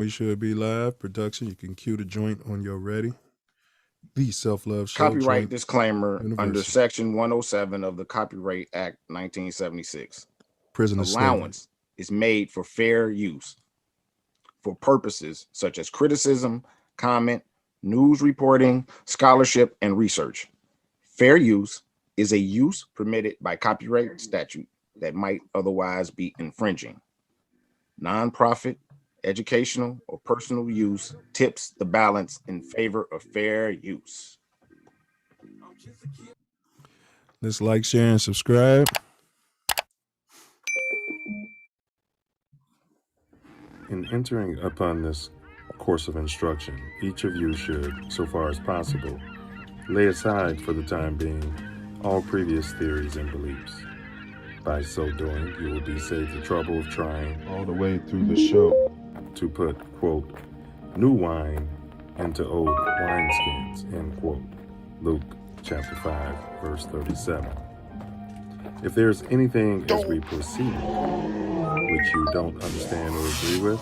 We should be live. Production, you can cue the joint on your ready. The Self Luv Show. Copyright joint disclaimer University. under Section 107 of the Copyright Act 1976. Prison of Allowance is made for fair use for purposes such as criticism, comment, news reporting, scholarship, and research. Fair use is a use permitted by copyright statute that might otherwise be infringing. Nonprofit, educational, or personal use tips the balance in favor of fair use. Let's like, share, and subscribe. In entering upon this course of instruction, each of you should, so far as possible, lay aside for the time being all previous theories and beliefs. By so doing, you will be saved the trouble of trying all the way through the show to put, quote, new wine into old wineskins, end quote. Luke chapter 5, verse 37. If there's anything as we proceed which you don't understand or agree with,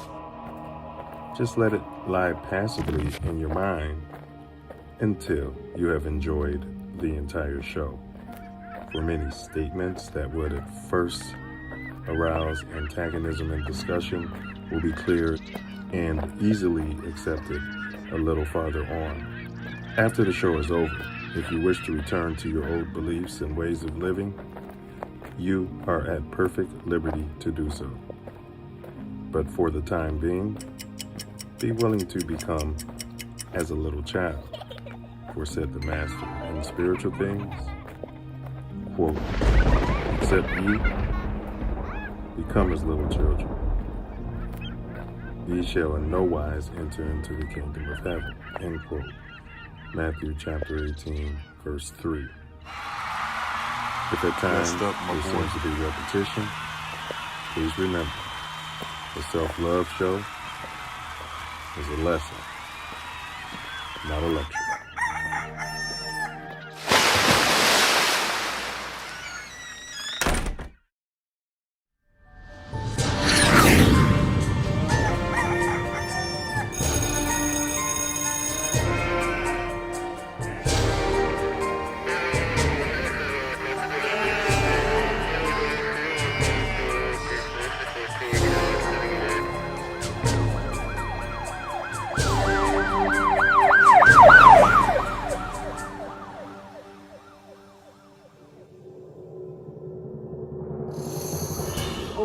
just let it lie passively in your mind until you have enjoyed the entire show. For many statements that would at first arouse antagonism and discussion will be cleared and easily accepted a little farther on. After the show is over, if you wish to return to your old beliefs and ways of living, you are at perfect liberty to do so. But for the time being, be willing to become as a little child, for said the Master in spiritual things, quote, except ye become as little children, ye shall in no wise enter into the kingdom of heaven, end quote. Matthew chapter 18, verse 3. If at times there seems to be repetition, please remember, the Self Luv Show is a lesson, not a lecture.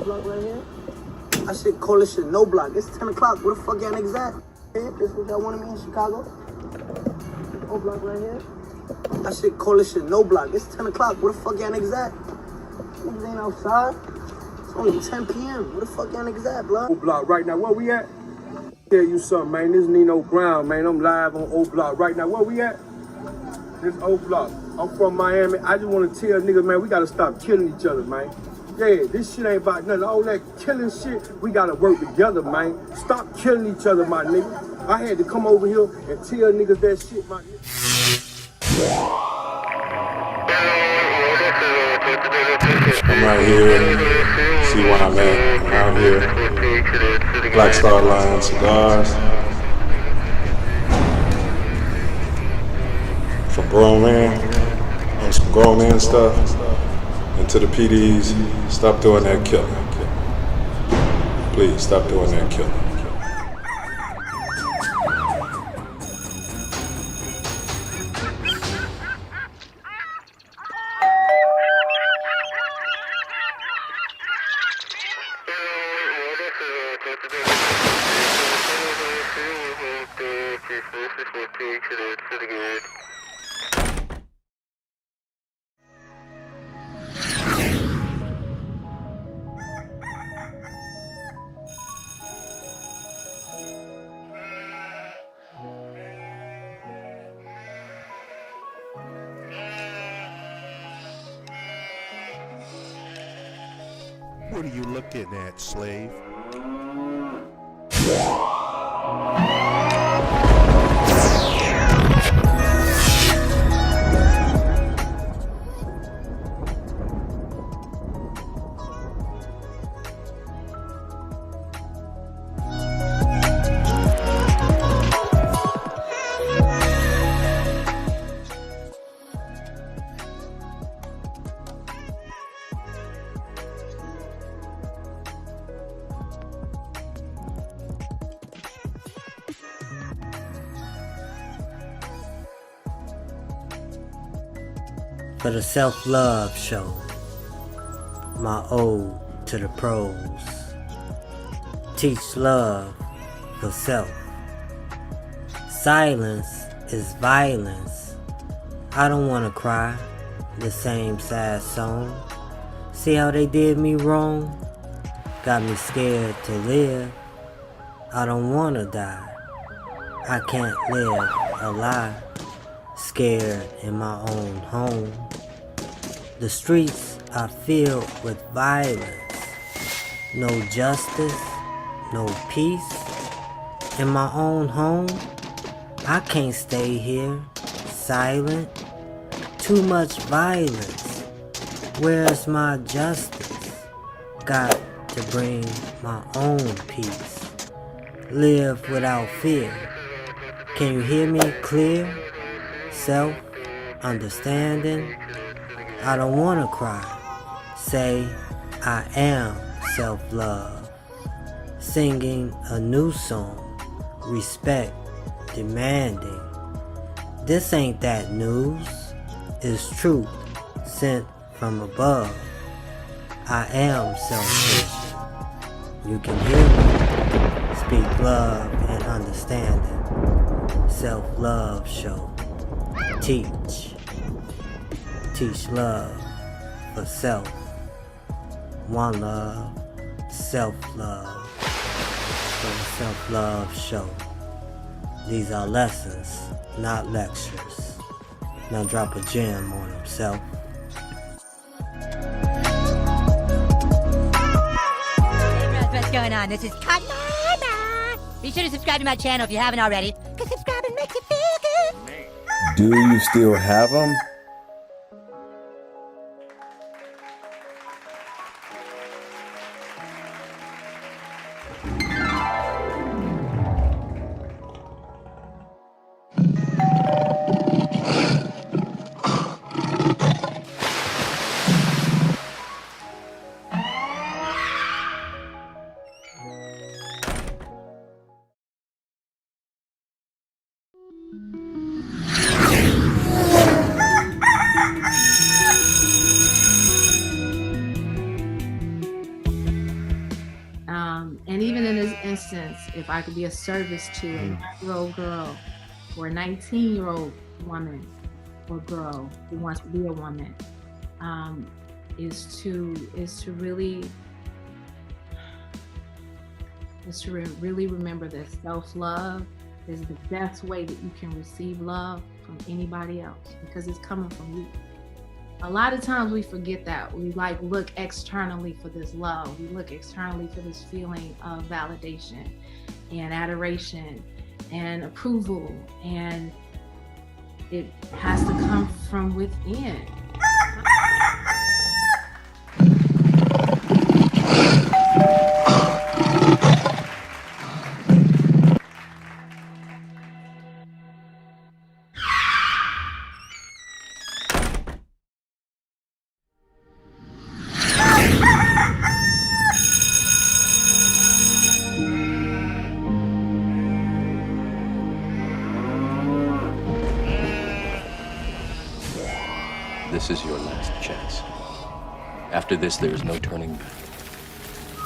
Block right here. I should call this shit no block. It's 10 o'clock. Where the fuck y'all niggas at? This is what y'all wanted me in Chicago. O block right here. I should call this shit no block. It's 10 o'clock. Where the fuck y'all niggas at? Niggas ain't outside. It's only 10 p.m. Where the fuck y'all niggas at, blood? O block right now. Where we at? Tell you something, man. This Nino Brown, man. I'm live on O block right now. Where we at? This O block. I'm from Miami. I just want to tell niggas, man, we gotta stop killing each other, man. Yeah, this shit ain't about nothing. All that killing shit, we gotta work together, man. Stop killing each other, my nigga. I had to come over here and tell niggas that shit, my nigga. I'm right here. See where I'm at. I'm out here. Black Star Line cigars. From grown man. On some grown man stuff. And to the PDs, stop doing that killing. Please, stop doing that killing. What are you looking at, slave? for the Self Love Show, my ode to the pros. Teach love for self. Silence is violence. I don't wanna cry the same sad song. See how they did me wrong? Got me scared to live. I don't wanna die. I can't live a lie. Scared in my own home. The streets are filled with violence. No justice, no peace. In my own home, I can't stay here silent. Too much violence. Where's my justice? Got to bring my own peace. Live without fear. Can you hear me clear? Self-understanding. I don't wanna cry. Say I am self-love. Singing a new song. Respect demanding. This ain't that news. It's truth sent from above. I am self-sufficient. You can hear me. Speak love and understanding. Self Love Show. Teach love for self. One love, self-love. For the Self Love Show. These are lessons, not lectures. Now drop a gem on himself. What's going on? This is Cotton. Be sure to subscribe to my channel if you haven't already, because subscribing makes you feel good. Do you still have them? And even in this instance, if I could be a service to a 9-year-old girl or a 19-year-old woman or girl who wants to be a woman, is to really remember that self-love is the best way that you can receive love from anybody else, because it's coming from you. A lot of times we forget that. We look externally for this love. We look externally for this feeling of validation and adoration and approval, and it has to come from within. This is your last chance. After this, there is no turning back.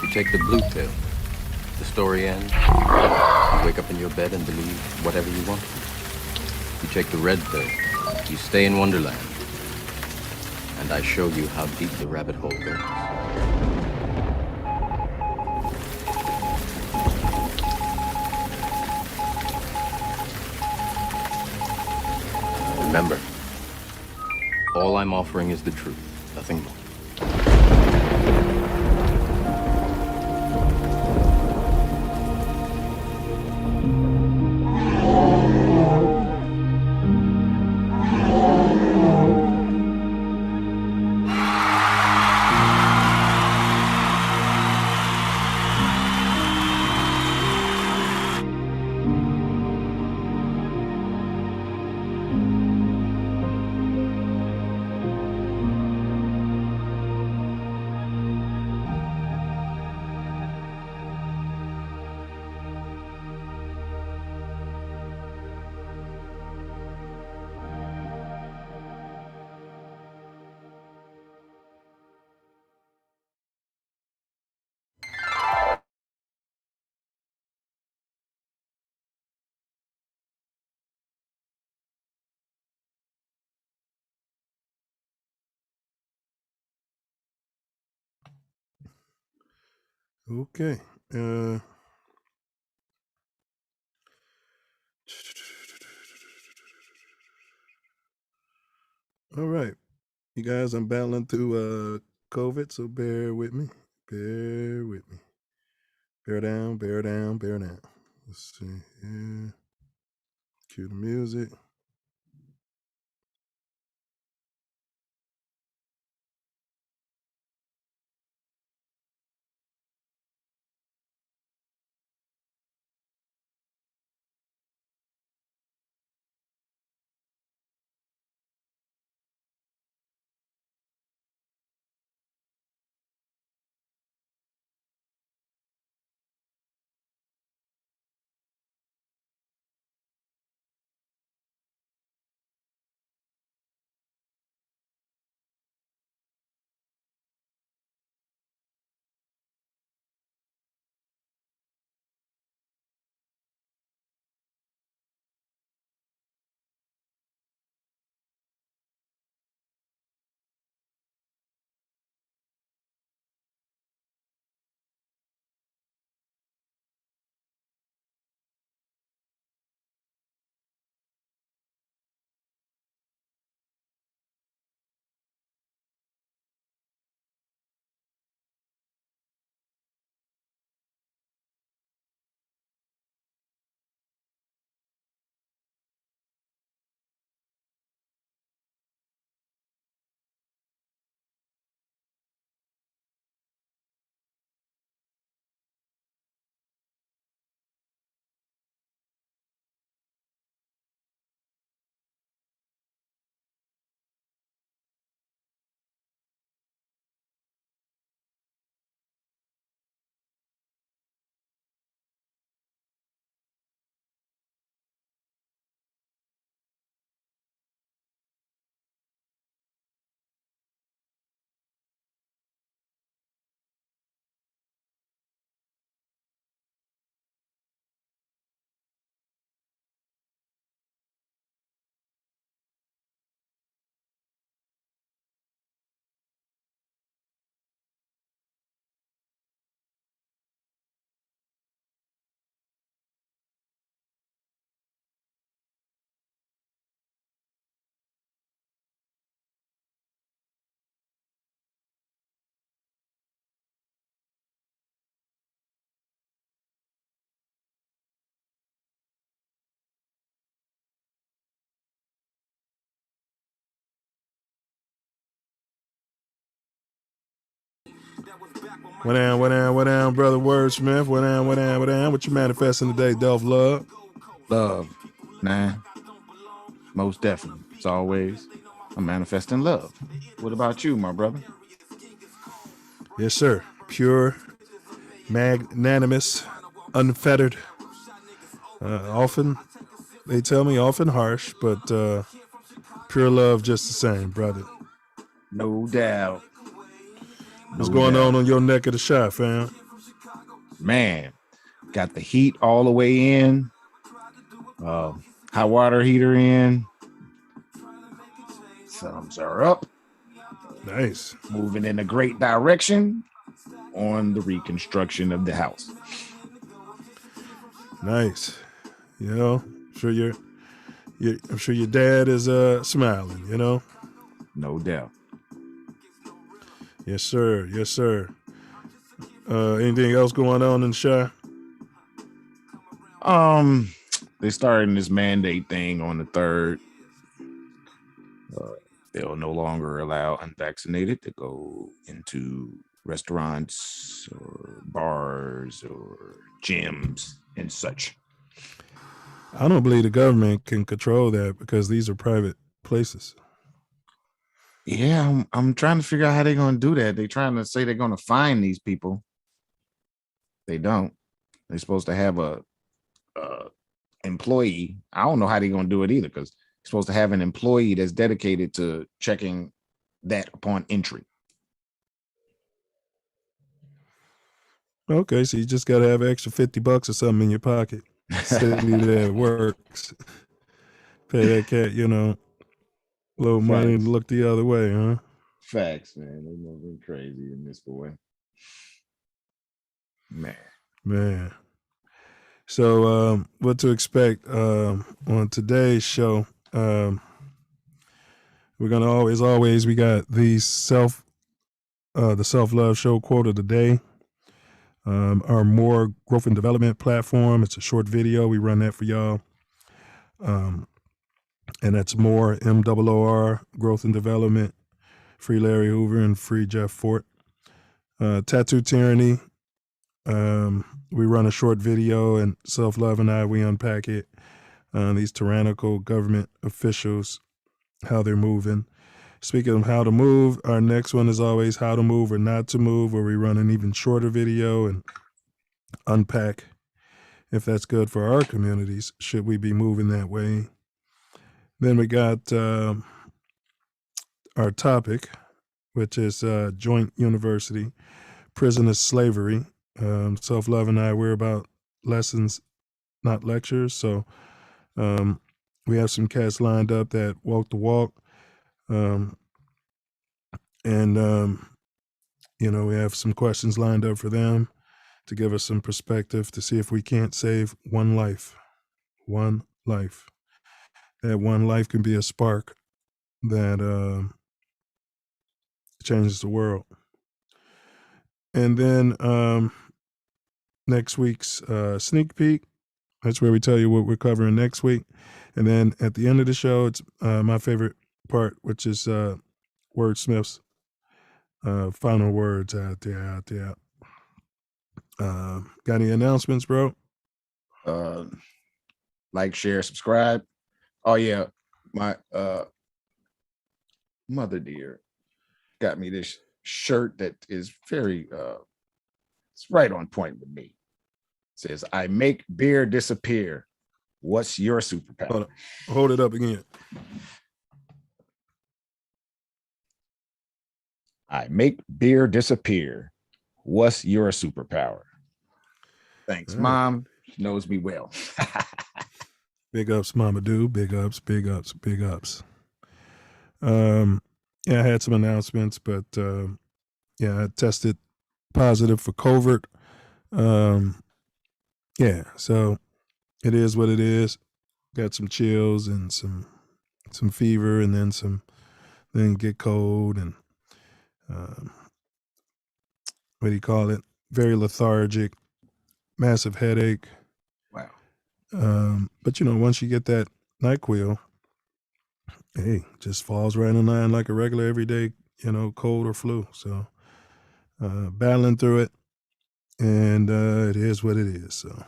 You take the blue pill, the story ends. You wake up in your bed and believe whatever you want. You take the red pill, you stay in Wonderland. And I show you how deep the rabbit hole goes. Remember, all I'm offering is the truth, nothing more. Okay. All right. You guys, I'm battling through COVID, so bear with me. Bear with me. Bear down, bear down, bear down. Let's see here. Cue the music. What down, brother Wordsmith? What down? What you manifesting today, Self Love? Love, man. Most definitely. As always, I'm manifesting love. What about you, my brother? Yes, sir. Pure, magnanimous, unfettered. Often, they tell me, often harsh, but pure love just the same, brother. No doubt. What's going on your neck of the shot, fam? Man, got the heat all the way in. Hot water heater in. Thumbs are up. Nice. Moving in a great direction on the reconstruction of the house. Nice. You know, I'm sure your dad is smiling, you know? No doubt. Yes, sir. Yes, sir. Anything else going on in the Shy? They're starting this mandate thing on the 3rd. They'll no longer allow unvaccinated to go into restaurants or bars or gyms and such. I don't believe the government can control that because these are private places. Yeah, I'm trying to figure out how they're going to do that. They're trying to say they're going to fine these people. They don't. They're supposed to have a employee. I don't know how they're going to do it either, because you're supposed to have an employee that's dedicated to checking that upon entry. Okay, so you just got to have an extra $50 or something in your pocket. Say that works. Pay that cat, you know, a little money and look the other way, huh? Facts, man. They're moving crazy in this boy. Man. So what to expect on today's show. We're gonna always we got the Self Love Show quote of the day. Our Moor Growth and Development platform. It's a short video. We run that for y'all. And that's Moor, MOOR, Growth and Development. Free Larry Hoover and free Jeff Fort. Tattoo Tyranny. We run a short video, and Self Love and I, we unpack it. These tyrannical government officials, how they're moving. Speaking of how to move, our next one is always how to move or not to move, where we run an even shorter video and unpack if that's good for our communities. Should we be moving that way? Then we got our topic, which is joint university, prison is slavery. Self Love and I, we're about lessons, not lectures. So we have some cats lined up that walk the walk. We have some questions lined up for them to give us some perspective to see if we can't save one life. One life. That one life can be a spark that changes the world. And then next week's sneak peek. That's where we tell you what we're covering next week. And then at the end of the show, it's my favorite part, which is Wordsmith's final words out there. Got any announcements, bro? Like, share, subscribe. Oh yeah, my mother dear got me this shirt that is very it's right on point with me. It says, I make beer disappear. What's your superpower? Hold it up again. I make beer disappear. What's your superpower? Thanks, Mom. She knows me well. Big ups, Mama Do. Big ups, big ups, big ups. I had some announcements, but I tested positive for COVID. So it is what it is. Got some chills and some fever, and then get cold and what do you call it? Very lethargic, massive headache. Wow. But once you get that NyQuil, hey, just falls right in line like a regular everyday, cold or flu. So battling through it, and it is what it is. So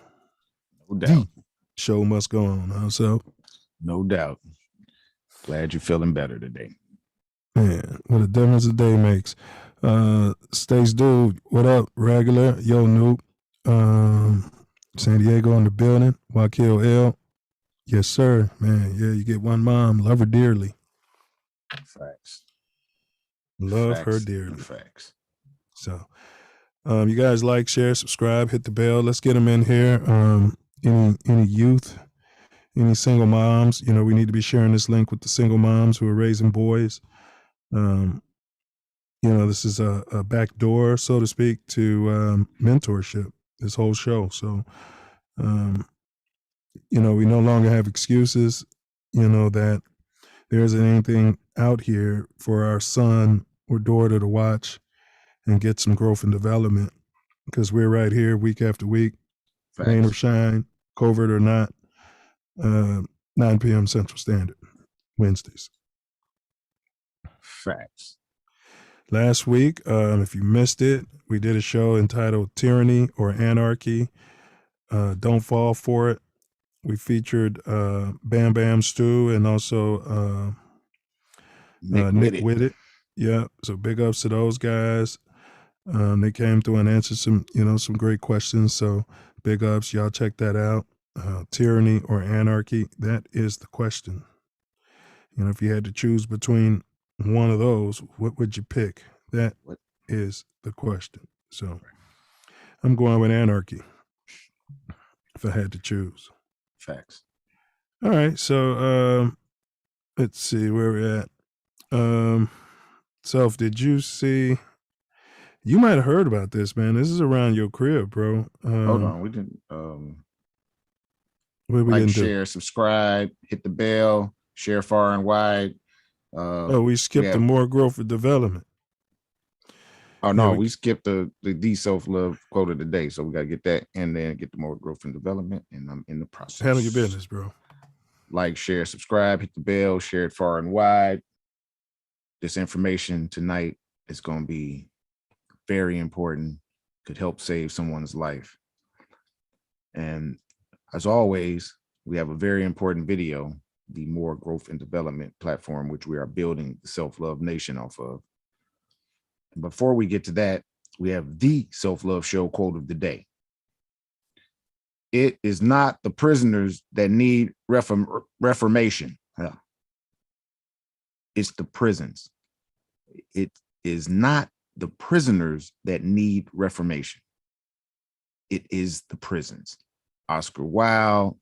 no doubt. Show must go on, huh? So no doubt. Glad you're feeling better today. Man, what a difference a day makes. Stace Dude, what up? Regular, yo, Noob. San Diego in the building. Wakil L. Yes, sir. Man, yeah, you get one mom. Love her dearly. Facts. Love her dearly. Facts. So, you guys like, share, subscribe, hit the bell. Let's get them in here. Any youth, any single moms, we need to be sharing this link with the single moms who are raising boys. This is a back door, so to speak, to mentorship, this whole show. So, we no longer have excuses, that there isn't anything out here for our son or daughter to watch and get some growth and development, because we're right here week after week, rain or shine, covert or not, 9 p.m. Central Standard, Wednesdays. Facts. Last week, if you missed it, we did a show entitled Tyranny or Anarchy. Don't fall for it. We featured Bam Bam Stew and also Nick Whitted. Yeah, so big ups to those guys. They came through and answered some great questions. So big ups, y'all check that out. Tyranny or Anarchy, that is the question. If you had to choose between one of those, what would you pick? That is the question. So I'm going with Anarchy if I had to choose. Facts. All right, so let's see where we're at. Self, did you see You might have heard about this, man. This is around your crib, bro. Hold on, we didn't. What we Like, didn't share, subscribe, hit the bell, share far and wide. We skipped the Moor Growth Development. Oh no, we skipped the Self Love quote of the day, so we got to get that and then get the Moor Growth and Development, and I'm in the process. Handle your business, bro. Like, share, subscribe, hit the bell, share it far and wide. This information tonight is going to be very important, could help save someone's life. And as always, we have a very important video, the Moor Growth and Development platform, which we are building the Self Love Nation off of. And before we get to that, we have the Self Love Show quote of the day. It is not the prisoners that need reformation. Yeah. It's the prisons. It is not the prisoners that need reformation. It is the prisons. Oscar Wilde.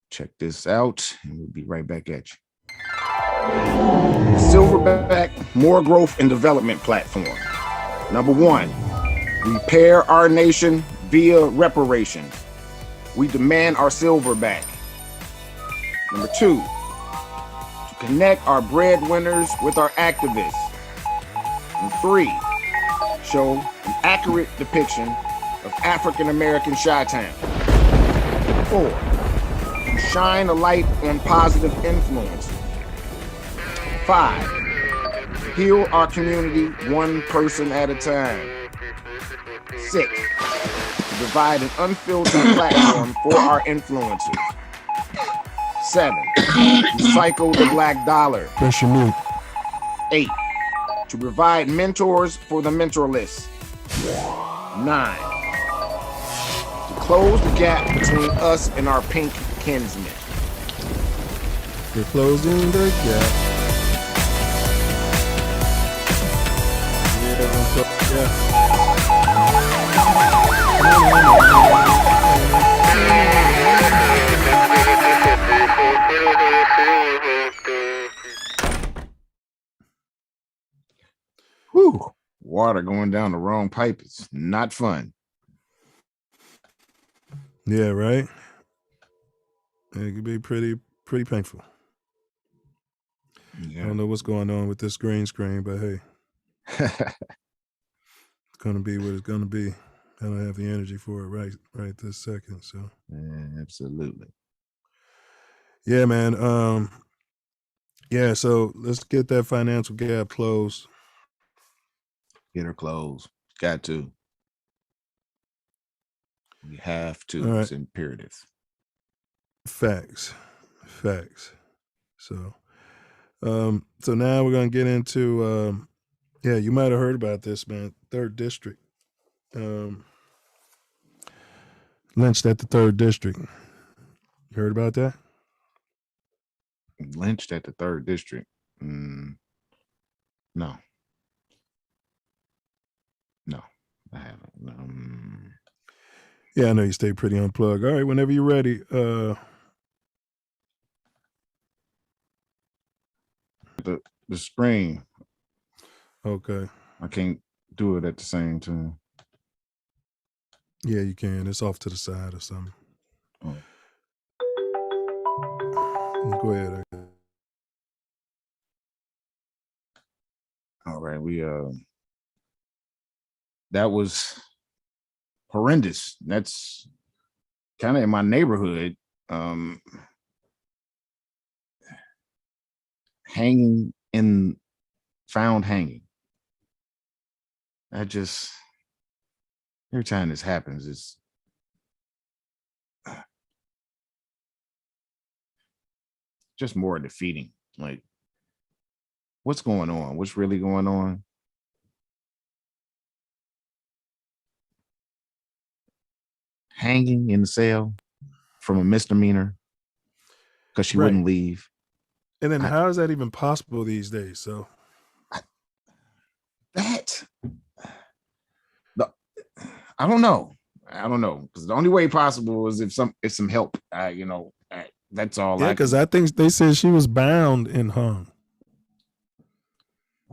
Check this out, and we'll be right back at you. Silverback Moor Growth and Development platform. Number 1, repair our nation via reparations. We demand our silver back. Number 2, to connect our breadwinners with our activists. And 3, show an accurate depiction of African American Chi-Town. 4, to shine a light on positive influence. 5, heal our community one person at a time. 6, to provide an unfiltered platform for our influencers. 7, recycle the black dollar. 8, to provide mentors for the mentorless. 9, to close the gap between us and our pink kinsmen. We're closing the gap. Whew. Water going down the wrong pipe is not fun. Yeah, right. It could be pretty painful. Yeah. I don't know what's going on with this green screen, but hey, it's gonna be what it's gonna be. I don't have the energy for it right this second. So yeah, absolutely. Yeah, man. Yeah, so let's get that financial gap closed. Get her closed. Got to. We have to. All right. It's imperative. Facts. So now we're gonna get into yeah, you might have heard about this, man. 3rd District. Lynched at the 3rd District. You heard about that? Lynched at the 3rd District. No, I haven't. Yeah, I know you stay pretty unplugged. All right, whenever you're ready. The screen. Okay. I can't do it at the same time. Yeah, you can. It's off to the side or something. Oh. Go ahead. All right, that was horrendous. That's kind of in my neighborhood. Found hanging. I just, every time this happens, it's just more defeating. Like, what's going on? What's really going on? Hanging in the cell from a misdemeanor because she wouldn't leave. And then how is that even possible these days? So I don't know. Because the only way possible is if some help. That's all. Yeah, because I think they said she was bound and hung.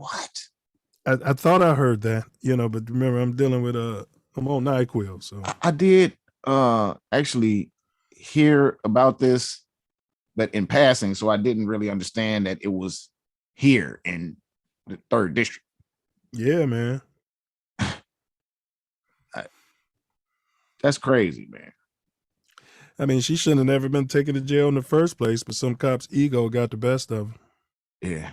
what? I thought I heard that, but remember, I'm dealing with I'm on NyQuil, so I did actually hear about this, but in passing, so I didn't really understand that it was here in the 3rd district. yeah, man. That's crazy, man. I mean, she shouldn't have never been taken to jail in the first place, but some cops' ego got the best of them. Yeah.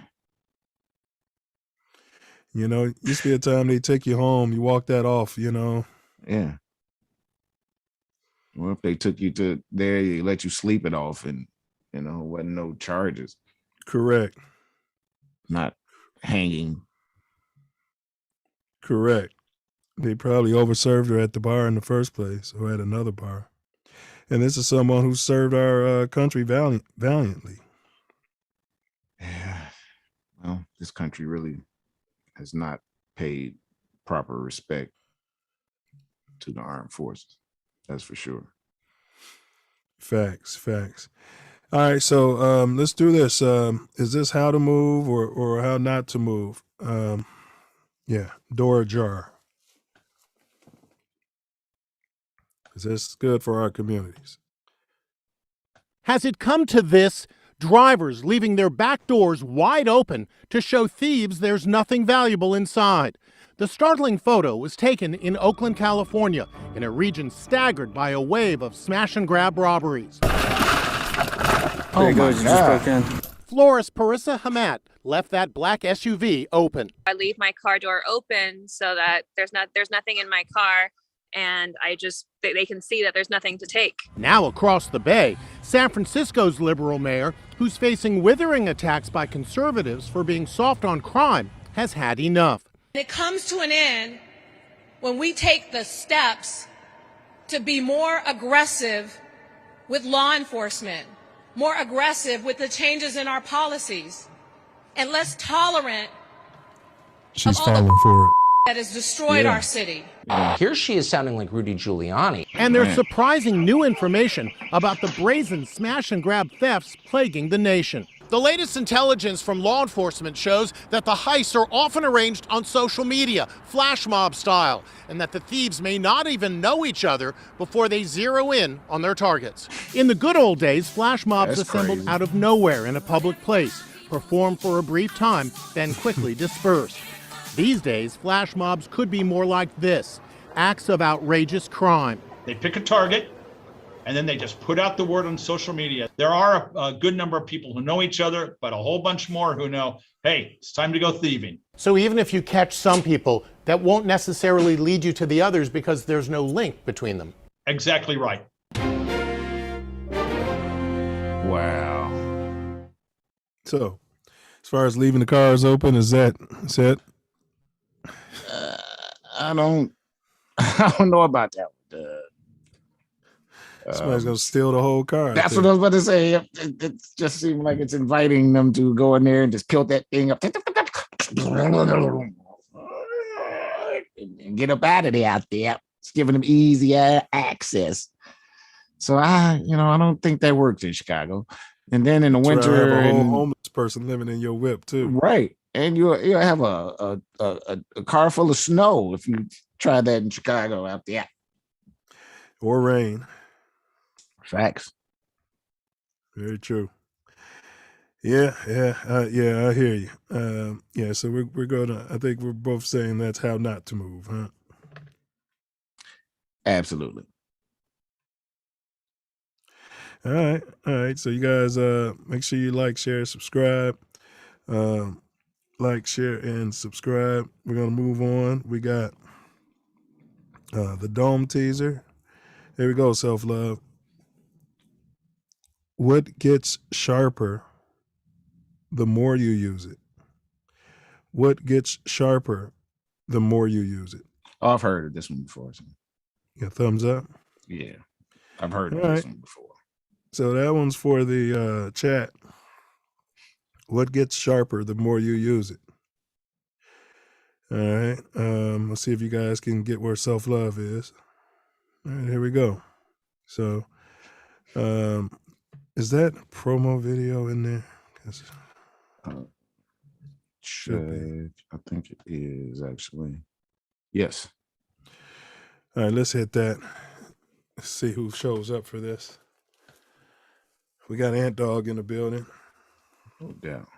Used to be a time they take you home, you walk that off, Yeah. Well, if they took you to there, they let you sleep it off, and wasn't no charges. Correct. Not hanging. Correct. They probably overserved her at the bar in the first place, or at another bar. And this is someone who served our country valiantly. Yeah. Well, this country really has not paid proper respect to the armed forces. That's for sure. Facts. All right, so let's do this. Is this how to move or how not to move? Yeah, door ajar. Is this good for our communities? Has it come to this? Drivers leaving their back doors wide open to show thieves there's nothing valuable inside. The startling photo was taken in Oakland, California, in a region staggered by a wave of smash-and-grab robberies. Oh my God. Florist Parissa Hamat left that black SUV open. I leave my car door open so that there's nothing in my car, and they can see that there's nothing to take. Now across the bay, San Francisco's liberal mayor, who's facing withering attacks by conservatives for being soft on crime, has had enough. It comes to an end when we take the steps to be more aggressive with law enforcement, more aggressive with the changes in our policies, and less tolerant She's of all falling for it. that has destroyed our city. Here she is sounding like Rudy Giuliani. And there's surprising new information about the brazen smash-and-grab thefts plaguing the nation. The latest intelligence from law enforcement shows that the heists are often arranged on social media, flash mob style, and that the thieves may not even know each other before they zero in on their targets. In the good old days, flash mobs assembled out of nowhere in a public place, performed for a brief time, then quickly dispersed. These days, flash mobs could be more like this, acts of outrageous crime. They pick a target, and then they just put out the word on social media. There are a good number of people who know each other, but a whole bunch more who know, hey, it's time to go thieving. So even if you catch some people, that won't necessarily lead you to the others because there's no link between them. Exactly right. Wow. So, as far as leaving the cars open, is that it? I don't know about that. Somebody's gonna steal the whole car. That's what I was about to say. It just seems like it's inviting them to go in there and just peel that thing up and get up out of there out there. It's giving them easy access. So I don't think that works in Chicago. And then in the winter, have a whole homeless person living in your whip too. Right? And you'll have a car full of snow if you try that in Chicago out there. Or rain. Facts. Very true. Yeah, I hear you. So we're gonna. I think we're both saying that's how not to move, huh? Absolutely. All right. So you guys, make sure you like, share, subscribe. Like, share, and subscribe. We're gonna move on. We got the Dome teaser. Here we go. Self Love. What gets sharper the more you use it? What gets sharper the more you use it? Oh, I've heard of this one before. So. Yeah, thumbs up? Yeah, I've heard of this one before. So that one's for the chat. What gets sharper the more you use it? All right. Let's see if you guys can get where self-love is. All right, here we go. So, is that promo video in there? should. I think it is actually. Yes. All right, let's hit that. Let's see who shows up for this. We got Ant Dog in the building. No doubt.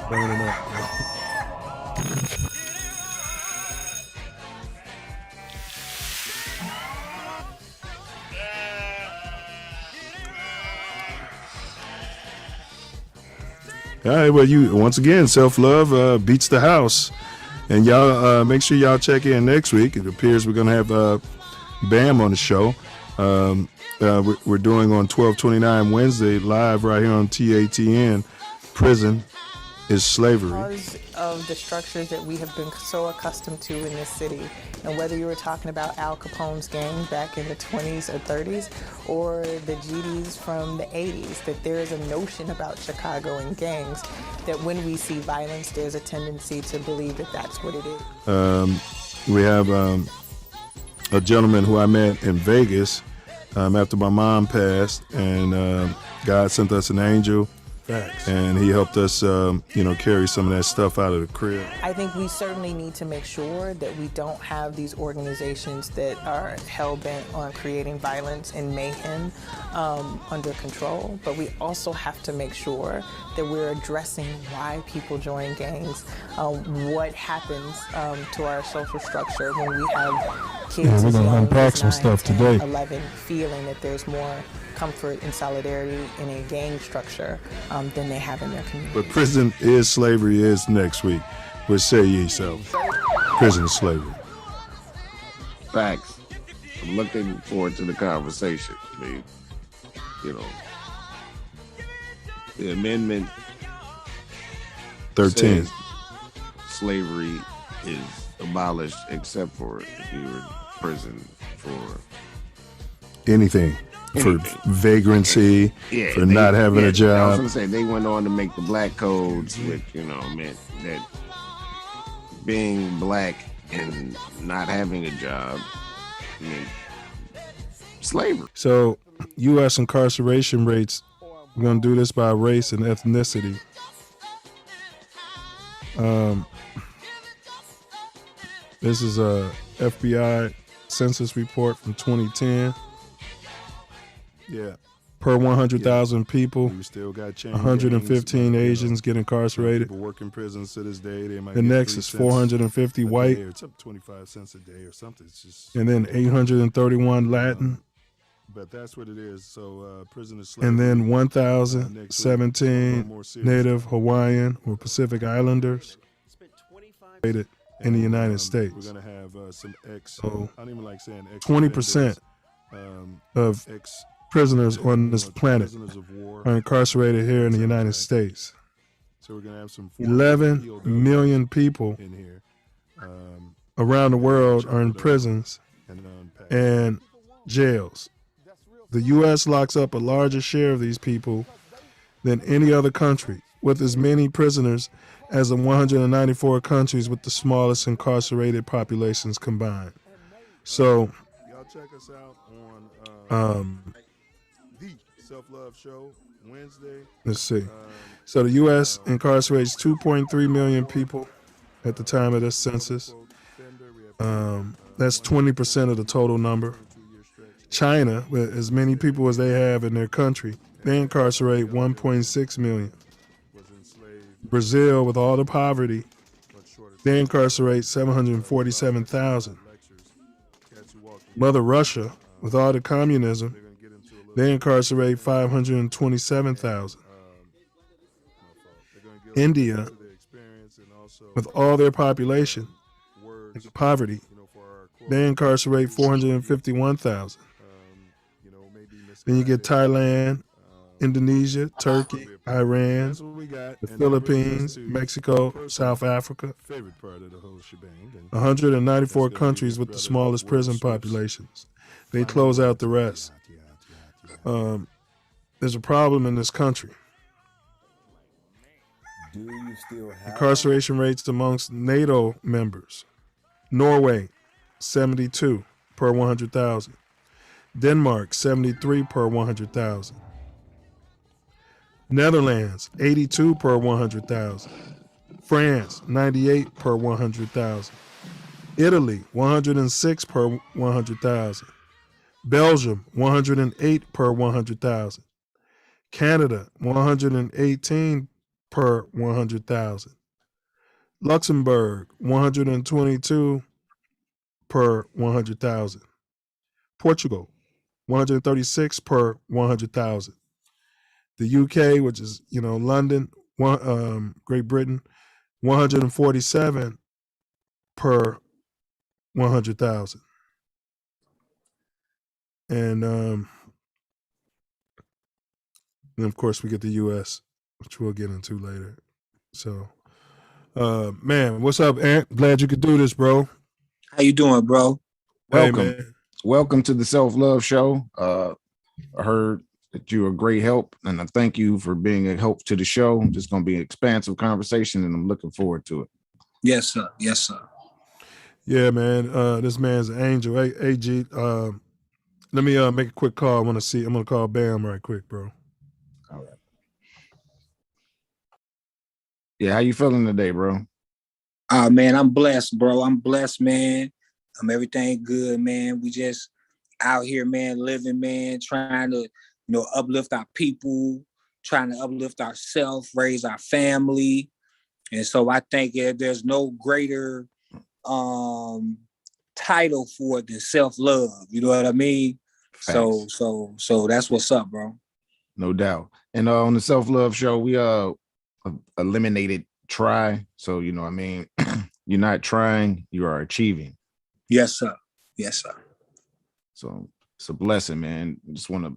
Burning up. All right, well, you once again, Self Love beats the house, and y'all make sure y'all check in next week. It appears we're gonna have Bam on the show. We're doing on 12/29 Wednesday live right here on TATN. Prison is slavery. Because of the structures that we have been so accustomed to in this city, and whether you were talking about Al Capone's gang back in the 20s or 30s, or the GDs from the 80s, that there is a notion about Chicago and gangs, that when we see violence, there's a tendency to believe that that's what it is. We have a gentleman who I met in Vegas after my mom passed, and God sent us an angel. Facts. And he helped us, carry some of that stuff out of the crib. I think we certainly need to make sure that we don't have these organizations that are hell-bent on creating violence and mayhem under control, but we also have to make sure that we're addressing why people join gangs, what happens to our social structure when we have kids we're gonna unpack some 9, stuff 10, today. 11 feeling that there's more comfort and solidarity in a gang structure than they have in their community. But prison is slavery is next week. What say ye so? Prison is slavery. Facts. I'm looking forward to the conversation. I mean, the amendment 13. says slavery is abolished except for if you were in prison for Anything. For vagrancy, for not having a I was job. gonna say they went on to make the black codes, which meant that being black and not having a job meant slavery. So, U.S. incarceration rates, we're going to do this by race and ethnicity. This is a FBI census report from 2010. Yeah. Per 100,000 people, We still got chain 115 gangs, Asians get incarcerated. People work in prisons to this day. They might The get next 3 is cents 450 a day, white, or it's up 25 cents a day or something. It's just, and then 831 Latin, but that's what it is. So prison is slavery. and then Next 1,017 more serious Native Hawaiian or Pacific Islanders in the United States. We're gonna have some So, I don't even like saying 20% of prisoners on this planet prisoners of war. are incarcerated here in the United States. So we're gonna have some 11 million people in here around the world are in prisons and jails. The U.S. locks up a larger share of these people than any other country, with as many prisoners as the 194 countries with the smallest incarcerated populations combined. So, y'all check us out on the Self Luv Show Wednesday. let's see. So the U.S. incarcerates 2.3 million people at the time of this census. That's 20% of the total number. China, with as many people as they have in their country, they incarcerate 1.6 million. Brazil, with all the poverty, they incarcerate 747,000. Mother Russia, with all the communism, they incarcerate 527,000. India, with all their population and poverty, they incarcerate 451,000. Then you get Thailand, Indonesia, Turkey, Iran, the Philippines, Mexico, South Africa. Favorite part of the whole shebang. 194 countries with the smallest prison populations. They close out the rest. There's a problem in this country. Do you still have Incarceration rates amongst NATO members. Norway, 72 per 100,000. Denmark, 73 per 100,000. Netherlands, 82 per 100,000. France, 98 per 100,000. Italy, 106 per 100,000. Belgium, 108 per 100,000. Canada, 118 per 100,000. Luxembourg, 122 per 100,000. Portugal, 136 per 100,000. The UK, which is, London, Great Britain, 147 per 100,000. And of course we get the US, which we'll get into later. So, man, what's up, Ant? Glad you could do this, bro. How you doing, bro? Welcome. Hey, man. Welcome to the Self Love Show. I heard that you're a great help, and I thank you for being a help to the show. It's going to be an expansive conversation, and I'm looking forward to it. Yes, sir. Yes, sir. Yeah, man. This man's an angel. Hey, G, let me make a quick call. I'm gonna call Bam right quick, bro. All right. Yeah, how you feeling today, bro? Man, I'm blessed, bro. I'm blessed, man. Everything good, man. We just out here, man, living, man, trying to, uplift our people, trying to uplift ourselves, raise our family. And so I think there's no greater title for it than self-love. You know what I mean? Facts. So that's what's up, bro. No doubt. And on the Self Love Show, we eliminated try. So, you know what I mean? You're not trying, you are achieving. Yes, sir. Yes, sir. So it's a blessing, man. I just want to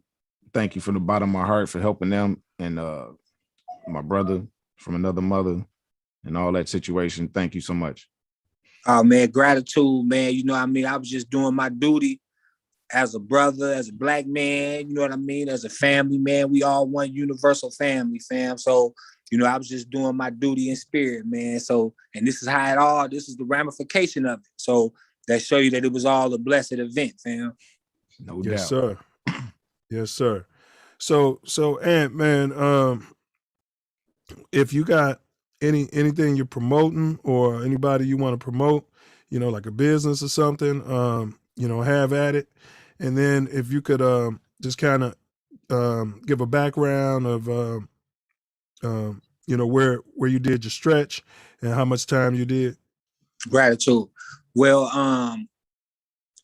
thank you from the bottom of my heart for helping them and my brother from another mother and all that situation. Thank you so much. Oh, man, gratitude, man. You know what I mean? I was just doing my duty as a brother, as a black man, you know what I mean? As a family, man. We all one universal family, fam. So, I was just doing my duty in spirit, man. So, and this is this is the ramification of it. So that show you that it was all a blessed event, fam. No Yes, doubt. sir. Yes, sir. So Ant, man, if you got anything you're promoting or anybody you want to promote, like a business or something, have at it. And then if you could just kind of give a background of where you did your stretch and how much time you did. Gratitude. Well,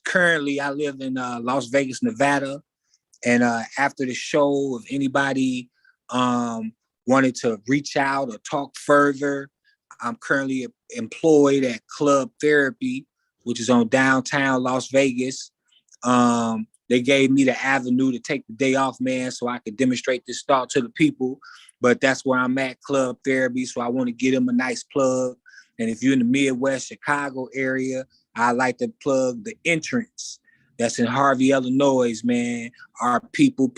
currently I live in Las Vegas, Nevada. And after the show, if anybody wanted to reach out or talk further, I'm currently employed at Club Therapy, which is on downtown Las Vegas. They gave me the avenue to take the day off, man, so I could demonstrate this thought to the people. But that's where I'm at, Club Therapy. So I want to give them a nice plug. And if you're in the Midwest Chicago area, I like to plug the Entrance. That's in Harvey, Illinois, man. Our people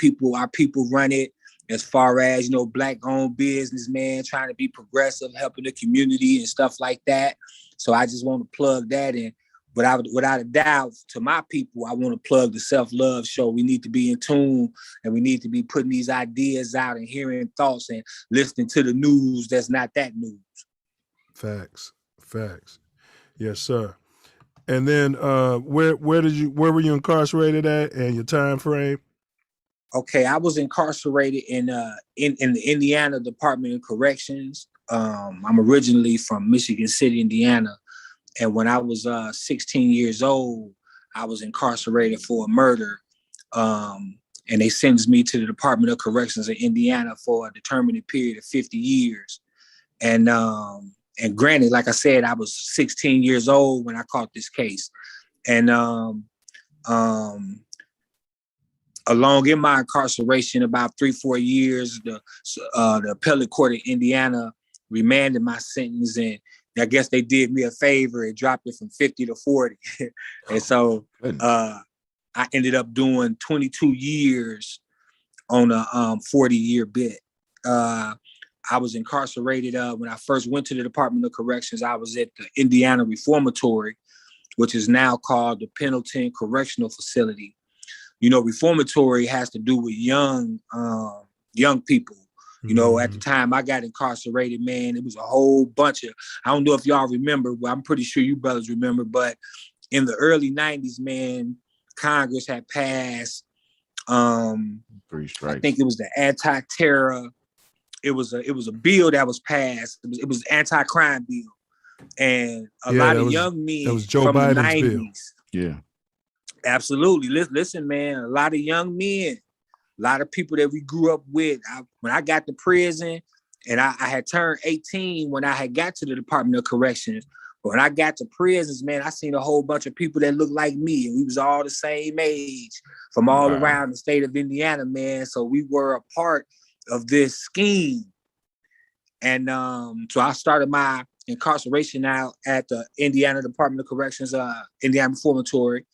run it as far as, Black-owned business, man, trying to be progressive, helping the community and stuff like that. So I just want to plug that in. Without a doubt, to my people, I want to plug the Self Love Show. We need to be in tune, and we need to be putting these ideas out and hearing thoughts and listening to the news that's not that news. Facts. Yes, sir. And then where were you incarcerated at and your time frame? Okay, I was incarcerated in the Indiana Department of Corrections. I'm originally from Michigan City, Indiana. And when I was 16 years old, I was incarcerated for a murder. And they sentenced me to the Department of Corrections in Indiana for a determined period of 50 years. And granted, like I said, I was 16 years old when I caught this case. And along in my incarceration, about 3-4 years, the appellate court in Indiana remanded my sentence, and I guess they did me a favor and dropped it from 50 to 40. And so I ended up doing 22 years on a 40-year bit. I was incarcerated when I first went to the Department of Corrections. I was at the Indiana Reformatory, which is now called the Pendleton Correctional Facility. Reformatory has to do with young people. You know, at the time I got incarcerated, man, it was a whole bunch of, I don't know if y'all remember, but I'm pretty sure you brothers remember, but in the early 90s, man, Congress had passed, I think it was the anti-terror, it was a bill that was passed. It was an anti-crime bill. And a lot of young men that was Joe from Biden's the 90s. bill. Yeah. Absolutely. Listen, man, a lot of young men, a lot of people that we grew up with. When I got to prison, and I had turned 18 when I had got to the Department of Corrections. But when I got to prisons, man, I seen a whole bunch of people that looked like me, and we was all the same age from all around the state of Indiana, man. So we were a part of this scheme. And so I started my incarceration out at the Indiana Department of Corrections, Indiana Reformatory.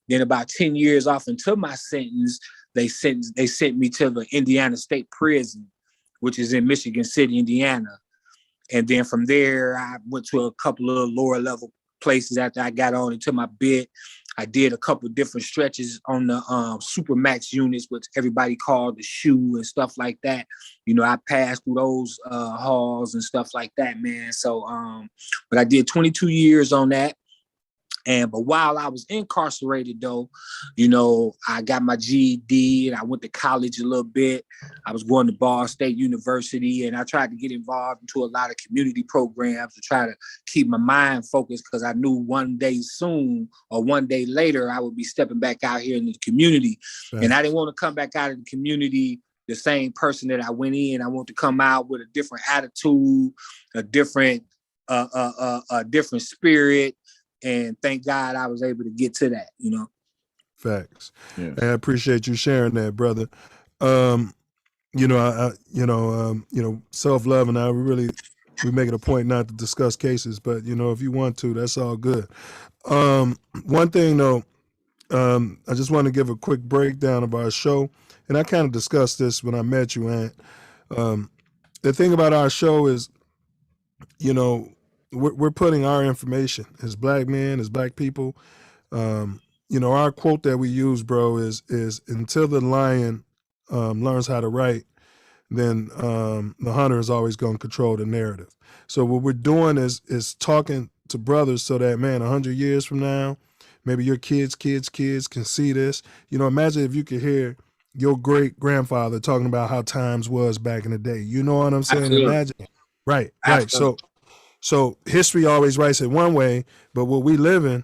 Then about 10 years off into my sentence, they sent me to the Indiana State Prison, which is in Michigan City, Indiana. And then from there, I went to a couple of lower level places after I got on into my bid. I did a couple of different stretches on the Supermax units, which everybody called the shoe and stuff like that. You know, I passed through those halls and stuff like that, man. So, but I did 22 years on that. But while I was incarcerated, though, you know, I got my GED and I went to college a little bit. I was going to Ball State University, and I tried to get involved into a lot of community programs to try to keep my mind focused, because I knew one day soon or one day later I would be stepping back out here in the community. Right. And I didn't want to come back out of the community the same person that I went in. I want to come out with a different attitude, a different spirit. And thank God I was able to get to that, you know. Facts. Yeah. I appreciate you sharing that, brother. You know, Self Love and I, we make it a point not to discuss cases, but you know, if you want to, that's all good. One thing though, I just want to give a quick breakdown of our show, and I kind of discussed this when I met you, Aunt. The thing about our show is, you know, we're putting our information as black men, as black people. You know, our quote that we use, bro, is until the lion learns how to write, then the hunter is always going to control the narrative. So what we're doing is talking to brothers so that, man, 100 years from now, maybe your kids can see this. You know, imagine if you could hear your great grandfather talking about how times was back in the day. You know what I'm saying? Absolutely. Imagine. Right. Absolutely. So history always writes it one way, but what we live in,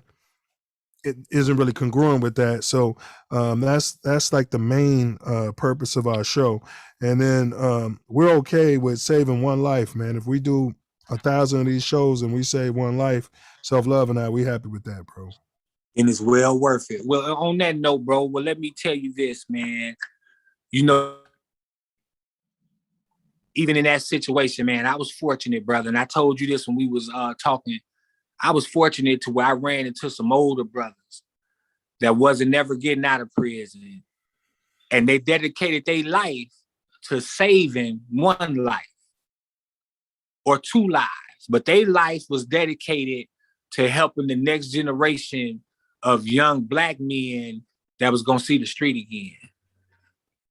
it isn't really congruent with that. So that's like the main purpose of our show. And then we're okay with saving one life, man. If we do 1,000 of these shows and we save one life, Self Love and I, we happy with that, bro. And it's well worth it. Well, on that note, bro, well, let me tell you this, man. You know, even in that situation, man, I was fortunate, brother. And I told you this when we was talking. I was fortunate to where I ran into some older brothers that wasn't never getting out of prison. And they dedicated their life to saving one life or two lives. But their life was dedicated to helping the next generation of young black men that was going to see the street again.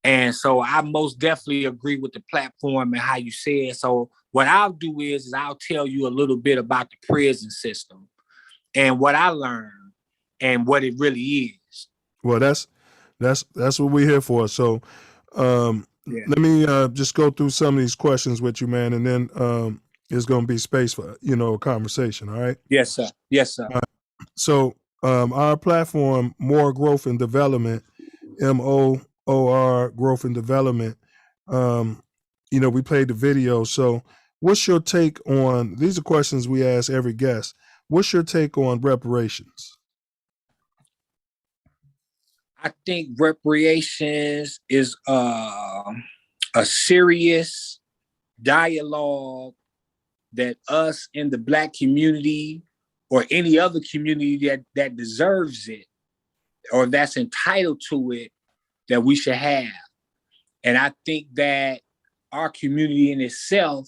And so I most definitely agree with the platform and how you said. So what I'll do is I'll tell you a little bit about the prison system and what I learned and what it really is. Well, that's what we're here for. So let me just go through some of these questions with you, man, and then there's going to be space for, you know, a conversation. All right? Yes, sir. Yes, sir. So our platform, Moor Growth and Development, MOOR Growth and Development, you know, we played the video. So what's your take on, these are questions we ask every guest. What's your take on reparations? I think reparations is a serious dialogue that us in the black community or any other community that deserves it or that's entitled to it, that we should have. And I think that our community in itself,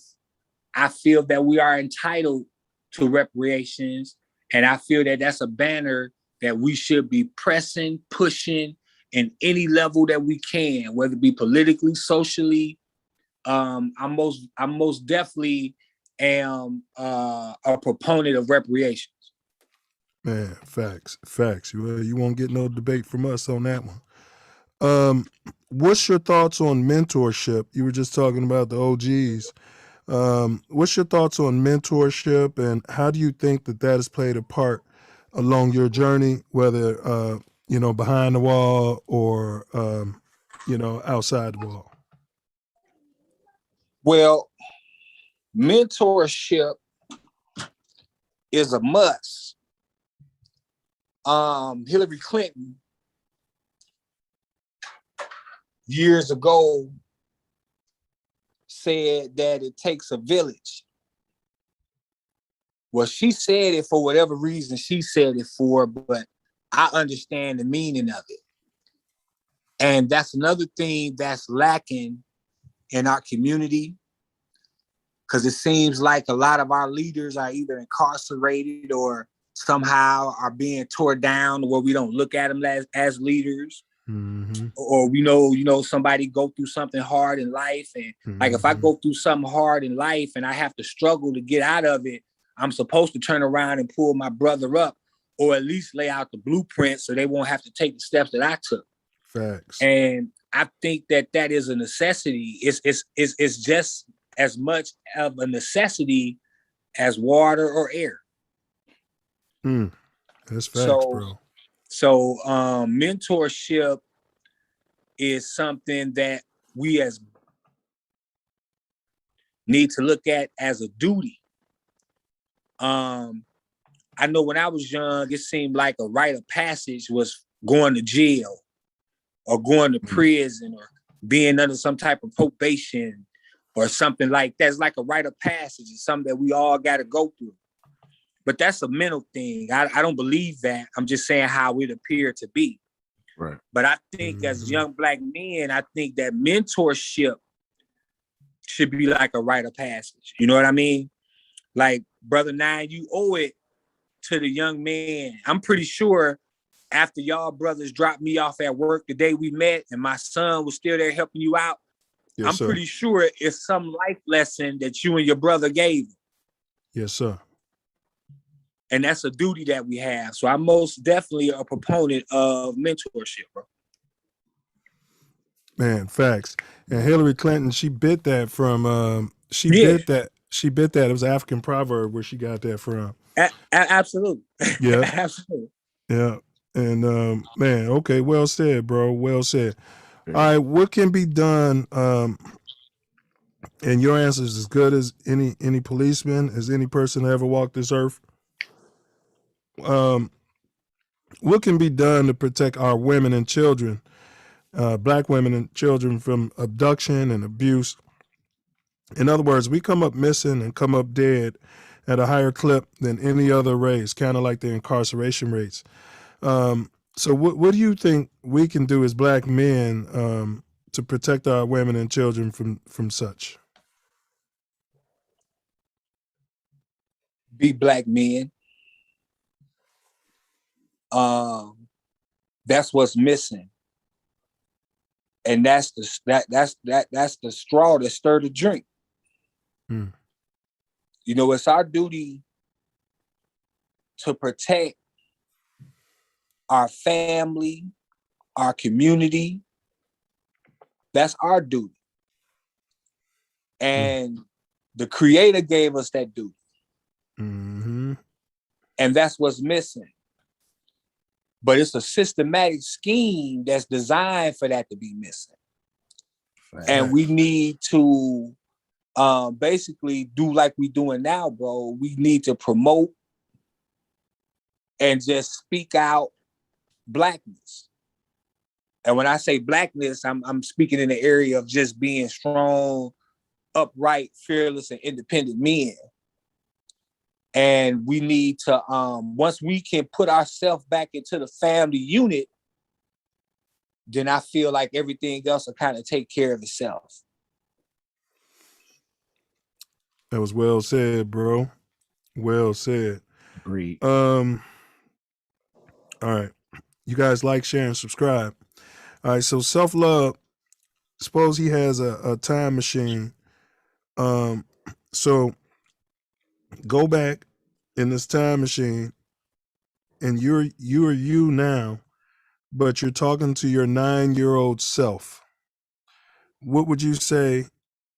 I feel that we are entitled to reparations. And I feel that that's a banner that we should be pressing, pushing in any level that we can, whether it be politically, socially, I most definitely am a proponent of reparations. Man, facts. Well, you won't get no debate from us on that one. What's your thoughts on mentorship? You were just talking about the OGs. What's your thoughts on mentorship, and how do you think that has played a part along your journey, whether behind the wall or outside the wall? Well, mentorship is a must. Hillary Clinton years ago said that it takes a village. Well, she said it for whatever reason she said it for, but I understand the meaning of it. And that's another thing that's lacking in our community, because it seems like a lot of our leaders are either incarcerated or somehow are being torn down where we don't look at them as leaders. Mm-hmm. Or we know somebody go through something hard in life, and like if I go through something hard in life and I have to struggle to get out of it, I'm supposed to turn around and pull my brother up, or at least lay out the blueprint so they won't have to take the steps that I took. Facts. And I think that is a necessity. It's just as much of a necessity as water or air. That's facts, bro. So mentorship is something that we as need to look at as a duty. I know when I was young, it seemed like a rite of passage was going to jail or going to prison or being under some type of probation or something like that. It's like a rite of passage. It's something that we all got to go through. But that's a mental thing. I don't believe that. I'm just saying how it appeared to be. Right. But I think as young Black men, I think that mentorship should be like a rite of passage. You know what I mean? Like, Brother Nine, you owe it to the young man. I'm pretty sure after y'all brothers dropped me off at work the day we met and my son was still there helping you out, yes, I'm sir. pretty sure it's some life lesson that you and your brother gave him. Yes, sir. And that's a duty that we have. So I'm most definitely a proponent of mentorship, bro. Man, facts. And Hillary Clinton, she bit that from, she bit that. It was an African proverb where she got that from. Absolutely. Yeah. Absolutely. Yeah. And man, okay, well said, bro. Well said. All right, what can be done? And your answer is as good as any policeman, as any person that ever walked this earth. What can be done to protect our women and children, Black women and children, from abduction and abuse? In other words, we come up missing and come up dead at a higher clip than any other race, kind of like the incarceration rates. So what do you think we can do as Black men to protect our women and children from such? Be Black men. That's what's missing. And that's the straw that stirred the drink. You know, it's our duty to protect our family, our community. That's our duty. And the Creator gave us that duty. Mm-hmm. And that's what's missing. But it's a systematic scheme that's designed for that to be missing. Right. And we need to basically do like we're doing now, bro. We need to promote and just speak out Blackness. And when I say Blackness, I'm speaking in the area of just being strong, upright, fearless, and independent men. And we need to, once we can put ourselves back into the family unit, then I feel like everything else will kind of take care of itself. That was well said, bro. Well said. Agreed. All right. You guys like, share, and subscribe. All right. So Self Love, suppose he has a time machine So go back in this time machine, and you are you now, but you're talking to your 9-year-old self. What would you say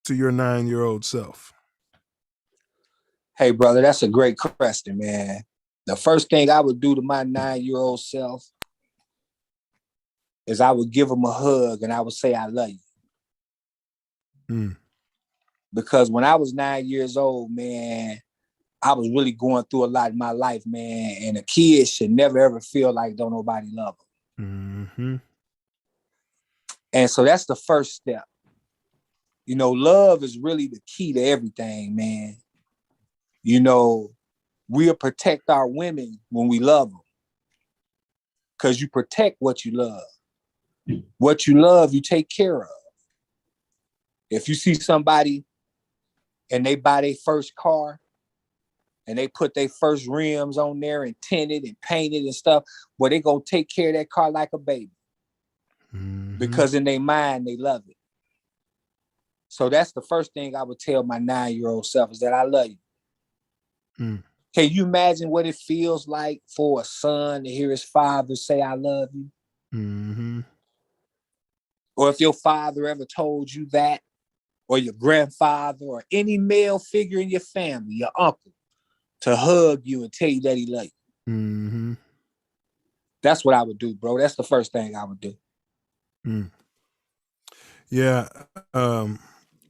to your 9-year-old self? Hey, brother, that's a great question, man. The first thing I would do to my 9-year-old self is I would give him a hug and I would say, I love you. Because when I was 9 years old, man, I was really going through a lot in my life, man. And a kid should never, ever feel like don't nobody love them. And so that's the first step. You know, love is really the key to everything, man. You know, we'll protect our women when we love them. Because you protect what you love. What you love, you take care of. If you see somebody and they buy their first car and they put their first rims on there and tinted and painted and stuff, well, they gonna take care of that car like a baby. Because in their mind, they love it. So that's the first thing I would tell my 9-year-old self is that I love you. Can you imagine what it feels like for a son to hear his father say, I love you? Or if your father ever told you that, or your grandfather, or any male figure in your family, your uncle, to hug you and tell you that he loves you. That's what I would do, bro. That's the first thing I would do. Yeah,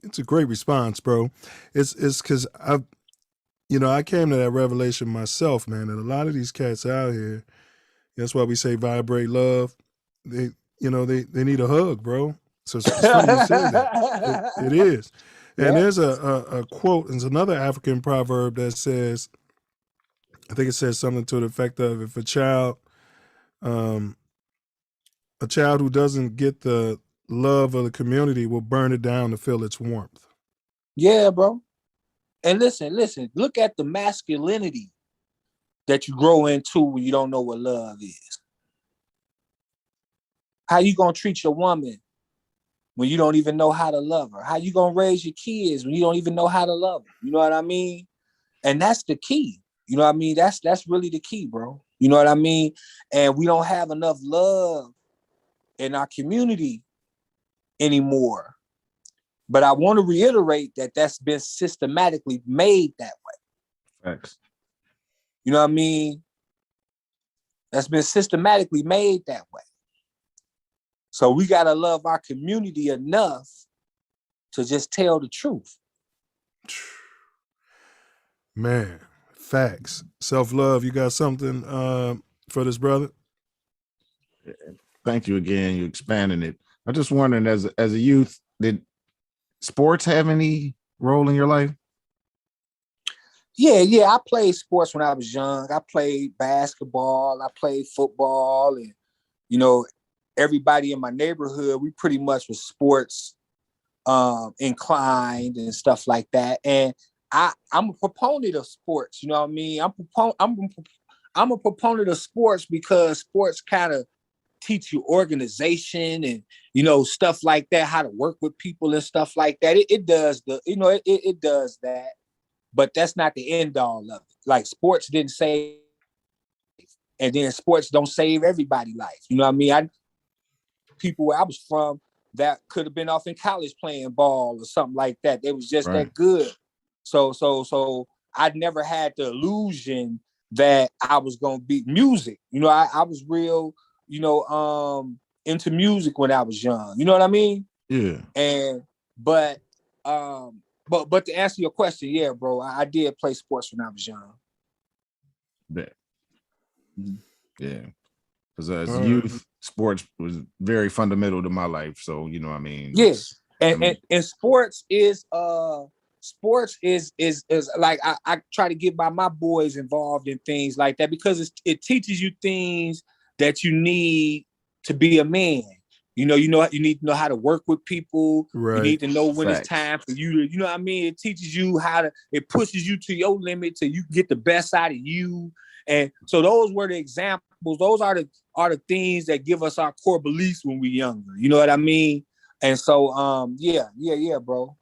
it's a great response, bro. It's because I came to that revelation myself, man. And a lot of these cats out here, that's why we say vibrate love. They need a hug, bro. So it's funny you said that. It is. And there's a quote, there's another African proverb that says, I think it says something to the effect of, if a child who doesn't get the love of the community will burn it down to feel its warmth. Yeah, bro. And listen, look at the masculinity that you grow into when you don't know what love is. How you gonna treat your woman when you don't even know how to love her? How you gonna raise your kids when you don't even know how to love them? You know what I mean? And that's the key. You know what I mean? That's really the key, bro. You know what I mean? And we don't have enough love in our community anymore. But I want to reiterate that that's been systematically made that way. Thanks. You know what I mean? That's been systematically made that way. So we got to love our community enough to just tell the truth. Man, facts. Self-love, you got something for this brother? Thank you again. You expanding it. I'm just wondering, as a youth, did sports have any role in your life? Yeah. I played sports when I was young. I played basketball. I played football. And, everybody in my neighborhood, we pretty much was sports inclined and stuff like that. And I'm a proponent of sports. You know what I mean? I'm a proponent of sports because sports kind of teach you organization and, stuff like that, how to work with people and stuff like that. It does it does that, but that's not the end all of it. Like sports didn't save, and then sports don't save everybody's life. You know what I mean? People where I was from that could have been off in college playing ball or something like that. They was just that good. So I never had the illusion that I was gonna be music. I was real, into music when I was young. You know what I mean? Yeah. But to answer your question, yeah, bro, I did play sports when I was young. Yeah. Because as youth, sports was very fundamental to my life. So, you know what I mean? Yes. And sports is like I try to get my boys involved in things like that because it teaches you things that you need to be a man. You need to know how to work with people. Right. You need to know when it's time for you to, you know what I mean? It teaches you it pushes you to your limit till you get the best out of you. And so those were the examples. Those are the things that give us our core beliefs when we're younger. You know what I mean? And so, yeah, bro.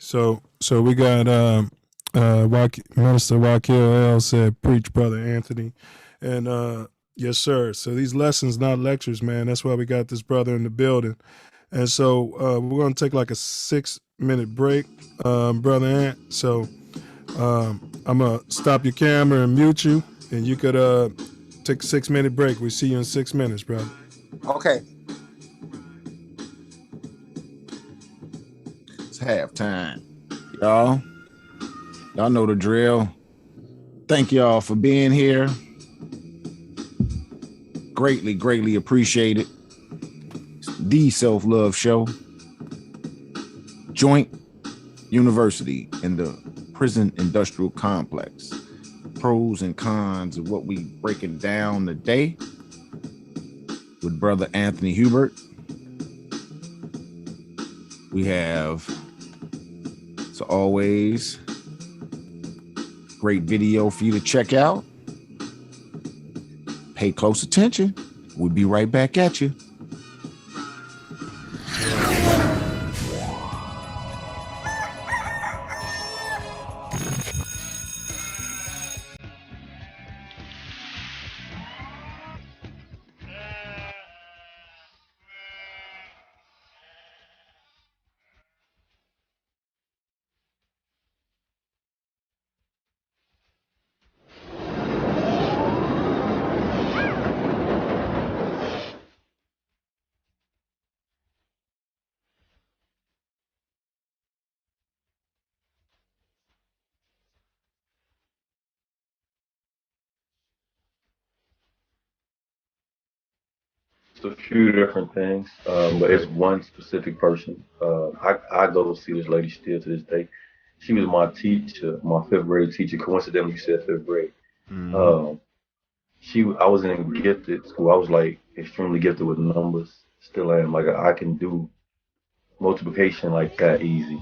So we got Minister Wakil L said, "Preach, Brother Anthony," and yes, sir. So these lessons, not lectures, man. That's why we got this brother in the building. And so we're gonna take like a 6-minute break, Brother Ant. So I'm gonna stop your camera and mute you, and you could take a 6-minute break. We see you in 6 minutes, brother. Okay. It's halftime. Y'all know the drill. Thank y'all for being here. Greatly appreciate it. The Self Luv Show. Joint University in the prison industrial complex. Pros and cons of what we breaking down today with Brother Anthony Hubert. We have, as always, great video for you to check out. Pay close attention. We'll be right back at you. It's a few different things, but it's one specific person. I go to see this lady still to this day. She was my teacher, my 5th grade teacher. Coincidentally, you said 5th grade. I was in gifted school. I was like extremely gifted with numbers. Still am. Like I can do multiplication like that easy.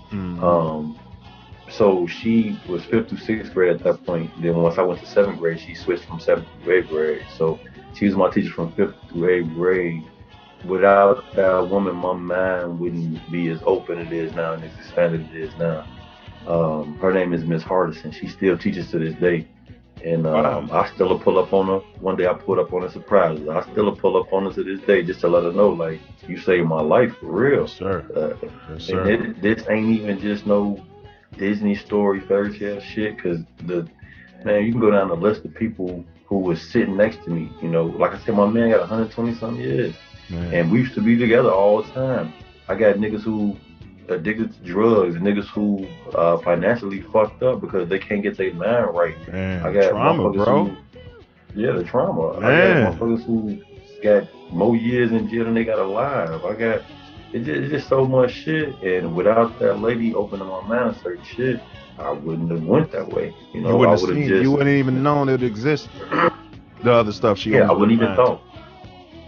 So she was 5th through 6th grade at that point. Then once I went to 7th grade, she switched from 7th to 8th grade. So she was my teacher from 5th through 8th grade. Without that woman, my mind wouldn't be as open it is now and as expanded it is now. Her name is Miss Hardison. She still teaches to this day. And I still pull up on her. One day I pulled up on her, surprise her. I still pull up on her to this day just to let her know, like, you saved my life for real. Yes, sir. Yes, sir. And this ain't even just no Disney story, fairy tale shit, because you can go down the list of people who was sitting next to me. You know, like I said, my man got 120-something years. Man. And we used to be together all the time. I got niggas who addicted to drugs, and niggas who financially fucked up because they can't get their mind right. Man, I got trauma, bro. The trauma. Man. I got motherfuckers who got more years in jail than they got alive. It's just so much shit, and without that lady opening my mind to certain shit, I wouldn't have went that way. You know, you wouldn't even known it existed. The other stuff she I wouldn't even thought.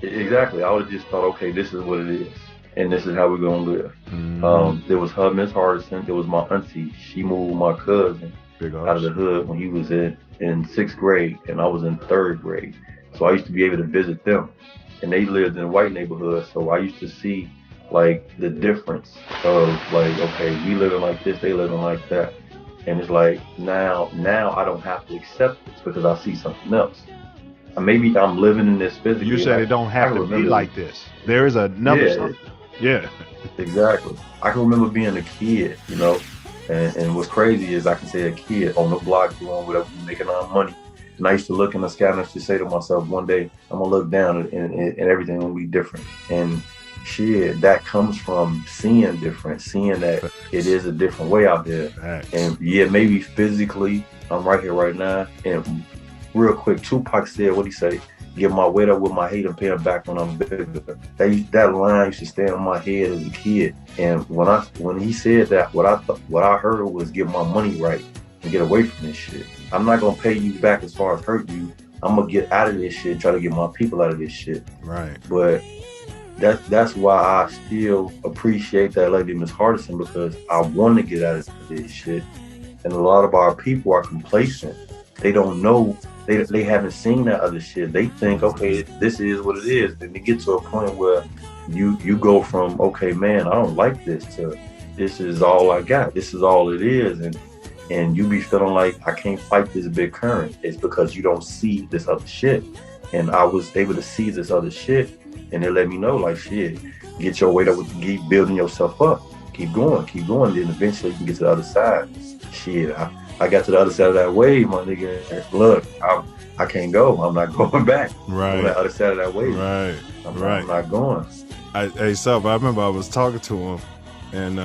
Exactly, I would have just thought, okay, this is what it is, and this is how we're gonna live. There was her, Miss Hardison. There was my auntie. She moved my cousin out of the hood when he was in 6th grade, and I was in 3rd grade. So I used to be able to visit them, and they lived in a white neighborhood. So I used to see like the difference of like, okay, we living like this, they living like that. And it's like now I don't have to accept this because I see something else. Maybe I'm living in this physically. You said it don't have to be like this. There is another Yeah. Exactly. I can remember being a kid, you know, and what's crazy is I can say a kid on the block doing whatever, making our money. And I used to look in the sky and I used to say to myself, one day I'm gonna look down and everything will be different. And shit, that comes from seeing different, seeing that it is a different way out there. And yeah, maybe physically I'm right here right now. And real quick, Tupac said, what he say? Get my weight up with my hate and pay it back when I'm bigger. That line used to stay in my head as a kid. And when he said that, what I heard was get my money right and get away from this shit. I'm not gonna pay you back as far as hurt you. I'm gonna get out of this shit, try to get my people out of this shit. Right. But that's why I still appreciate that lady, Miss Hardison, because I want to get out of this shit. And a lot of our people are complacent. They don't know. They haven't seen that other shit. They think, okay, this is what it is. Then they get to a point where you go from, okay, man, I don't like this, to this is all I got. This is all it is. And you be feeling like I can't fight this big current. It's because you don't see this other shit. And I was able to see this other shit, and it let me know, like, shit, get your weight up, keep building yourself up. Keep going. Then eventually you can get to the other side. Shit, I got to the other side of that wave, my nigga. Look, I can't go. I'm not going back. Right. On the other side of that wave. Right. I'm not going. Hey, Self, I remember I was talking to him, and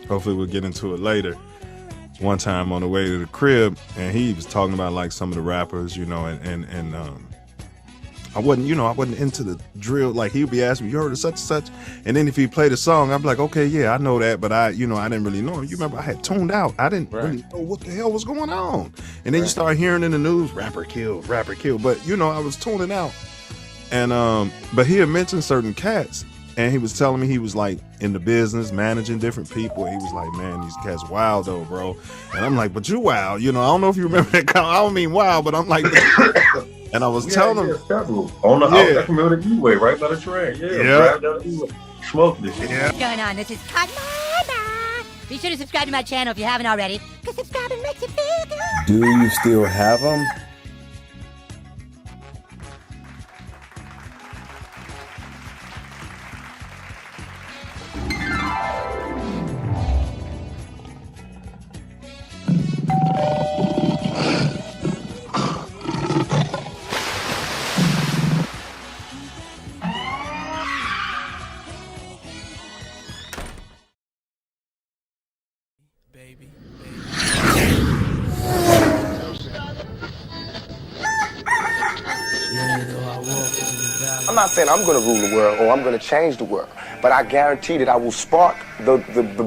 hopefully we'll get into it later. One time on the way to the crib, and he was talking about like some of the rappers, and I wasn't into the drill. Like, he would be asking me, you heard of such and such? And then if he played a song, I'm like, okay, yeah, I know that, but I didn't really know him. You remember I had tuned out. I didn't really know what the hell was going on. And then you start hearing in the news, rapper killed. But, I was tuning out. And, but he had mentioned certain cats, and he was telling me he was like in the business, managing different people. He was like, man, these cats wild though, bro. And I'm like, but you wild. I don't know if you remember that. I don't mean wild, but I'm like, and I was telling him. On the I can remember the E-way, right by the train. Drive down the E-way. Smoke this shit. What's going on? This is Cotton. Be sure to subscribe to my channel if you haven't already, because subscribing makes you feel good. Do you still have them? I'm not saying I'm going to rule the world or I'm going to change the world, but I guarantee that I will spark the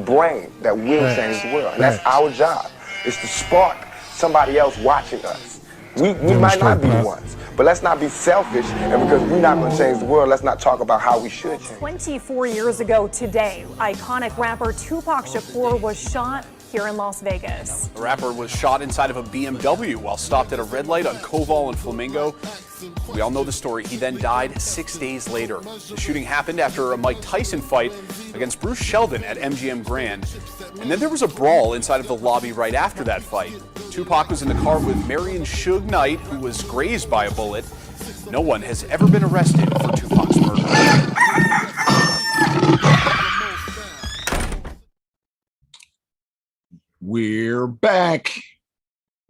brain that will change the world. And that's our job, is to spark somebody else watching us. We might not be the ones, but let's not be selfish, and because we're not going to change the world, let's not talk about how we should change. 24 years ago today, iconic rapper Tupac Shakur was shot here in Las Vegas. The rapper was shot inside of a BMW while stopped at a red light on Koval and Flamingo. We all know the story. He then died 6 days later. The shooting happened after a Mike Tyson fight against Bruce Sheldon at MGM Grand. And then there was a brawl inside of the lobby right after that fight. Tupac was in the car with Marion Suge Knight, who was grazed by a bullet. No one has ever been arrested for Tupac's murder. We're back.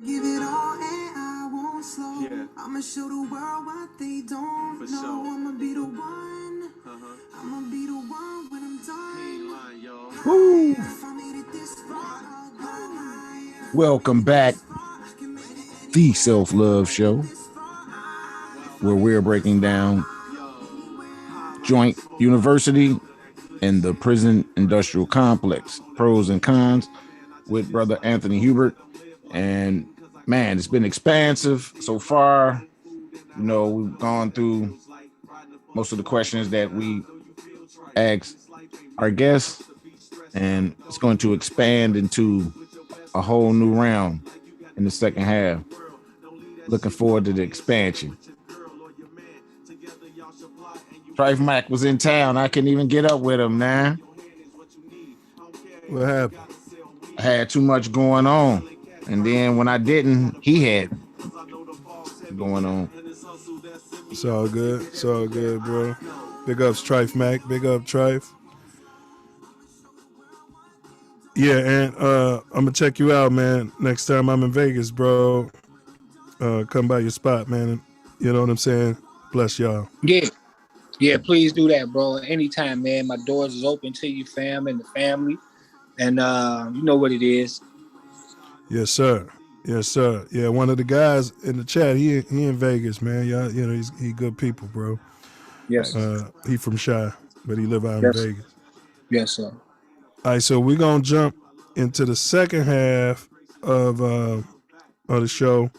Give it all and I won't slow. Yeah. I'ma show the world what they don't know. Sure. I'ma be the one. I'ma be the one when I'm done. Woo. Welcome back. The Self Love Show, where we're breaking down Joint University and the prison industrial complex, pros and cons, with brother Anthony Hubert. And man, it's been expansive so far. We've gone through most of the questions that we asked our guests, and it's going to expand into a whole new round in the second half. Looking forward to the expansion. Trife Mac was in town. I couldn't even get up with him now. What happened? I had too much going on. And then when I didn't, he had going on. It's all good. It's all good, bro. Big ups, Trife Mac. Big up, Trife. Yeah, and I'm gonna check you out, man. Next time I'm in Vegas, bro. Come by your spot, man. You know what I'm saying? Bless y'all. Yeah, please do that, bro. Anytime, man. My doors is open to you, fam, and the family. And you know what it is. Yes, sir. Yes, sir. Yeah, one of the guys in the chat, he in Vegas, man. Y'all, he good people, bro. Yes. He from Chi, but he live out Yes. in Vegas. Yes, sir. All right, so we're gonna jump into the second half of the show.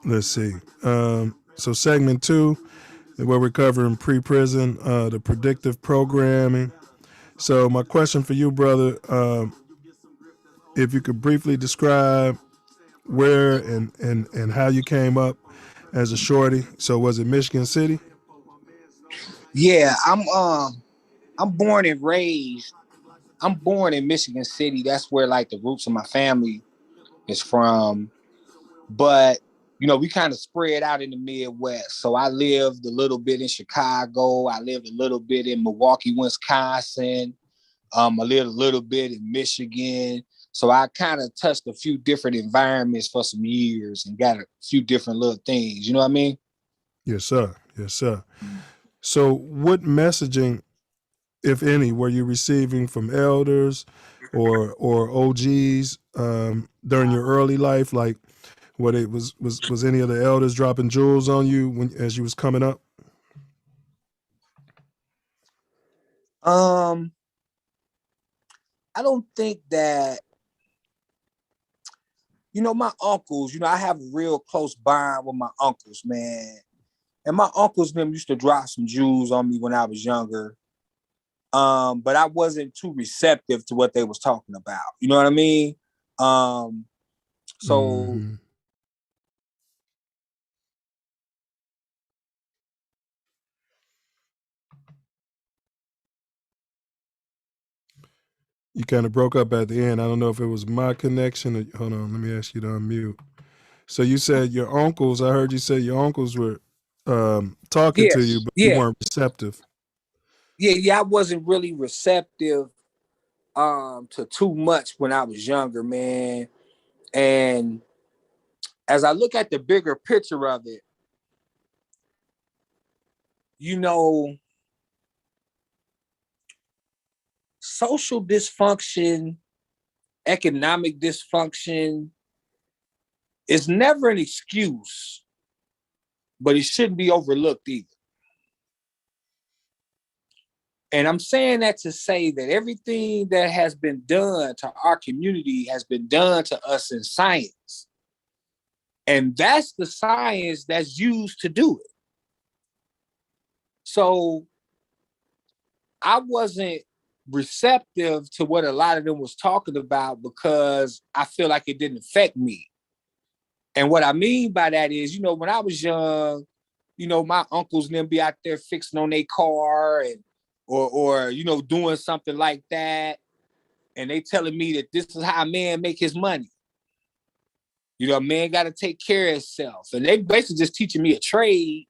Let's see. So segment 2, where we're covering pre-prison, the predictive programming. So my question for you, brother, if you could briefly describe where and how you came up as a shorty. So was it Michigan City? Yeah, I'm born and raised. I'm born in Michigan City. That's where like the roots of my family is from. But you know, we kind of spread out in the Midwest. So I lived a little bit in Chicago. I lived a little bit in Milwaukee, Wisconsin. I lived a little bit in Michigan. So I kind of touched a few different environments for some years and got a few different little things. You know what I mean? Yes, sir. Yes, sir. So what messaging, if any, were you receiving from elders or OGs during your early life? Like, what it was any of the elders dropping jewels on you as you was coming up? I don't think that, you know, my uncles, you know, I have a real close bond with my uncles, man. And my uncles them used to drop some jewels on me when I was younger. But I wasn't too receptive to what they was talking about. You know what I mean? So You kind of broke up at the end. I don't know if it was my connection or, hold on, let me ask you to unmute. So you said your uncles, I heard you say your uncles were talking to you, but you weren't receptive. Yeah, I wasn't really receptive to too much when I was younger, man. And as I look at the bigger picture of it, you know, social dysfunction, economic dysfunction is never an excuse, but it shouldn't be overlooked either. And I'm saying that to say that everything that has been done to our community has been done to us in science. And that's the science that's used to do it. So I wasn't receptive to what a lot of them was talking about because I feel like it didn't affect me. And what I mean by that is, you know, when I was young, you know, my uncles and them be out there fixing on their car and or you know, doing something like that. And they telling me that this is how a man make his money. You know, a man got to take care of himself. And they basically just teaching me a trade,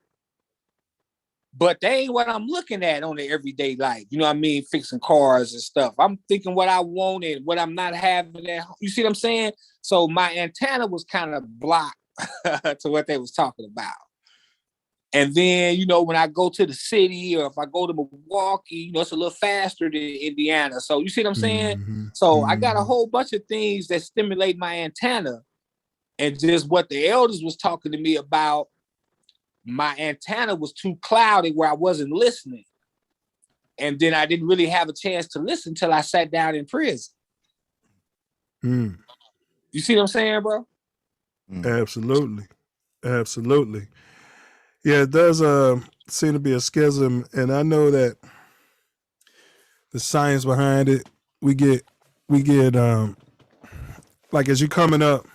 but they ain't what I'm looking at on the everyday life. You know what I mean? Fixing cars and stuff. I'm thinking what I want and what I'm not having at home. You see what I'm saying? So my antenna was kind of blocked to what they was talking about. And then, you know, when I go to the city or if I go to Milwaukee, you know, it's a little faster than Indiana. So you see what I'm saying? So I got a whole bunch of things that stimulate my antenna. And just what the elders was talking to me about, my antenna was too cloudy where I wasn't listening. And then I didn't really have a chance to listen till I sat down in prison. You see what I'm saying, bro? Absolutely. Absolutely. Yeah, it does seem to be a schism. And I know that the science behind it, we get like as you're coming up,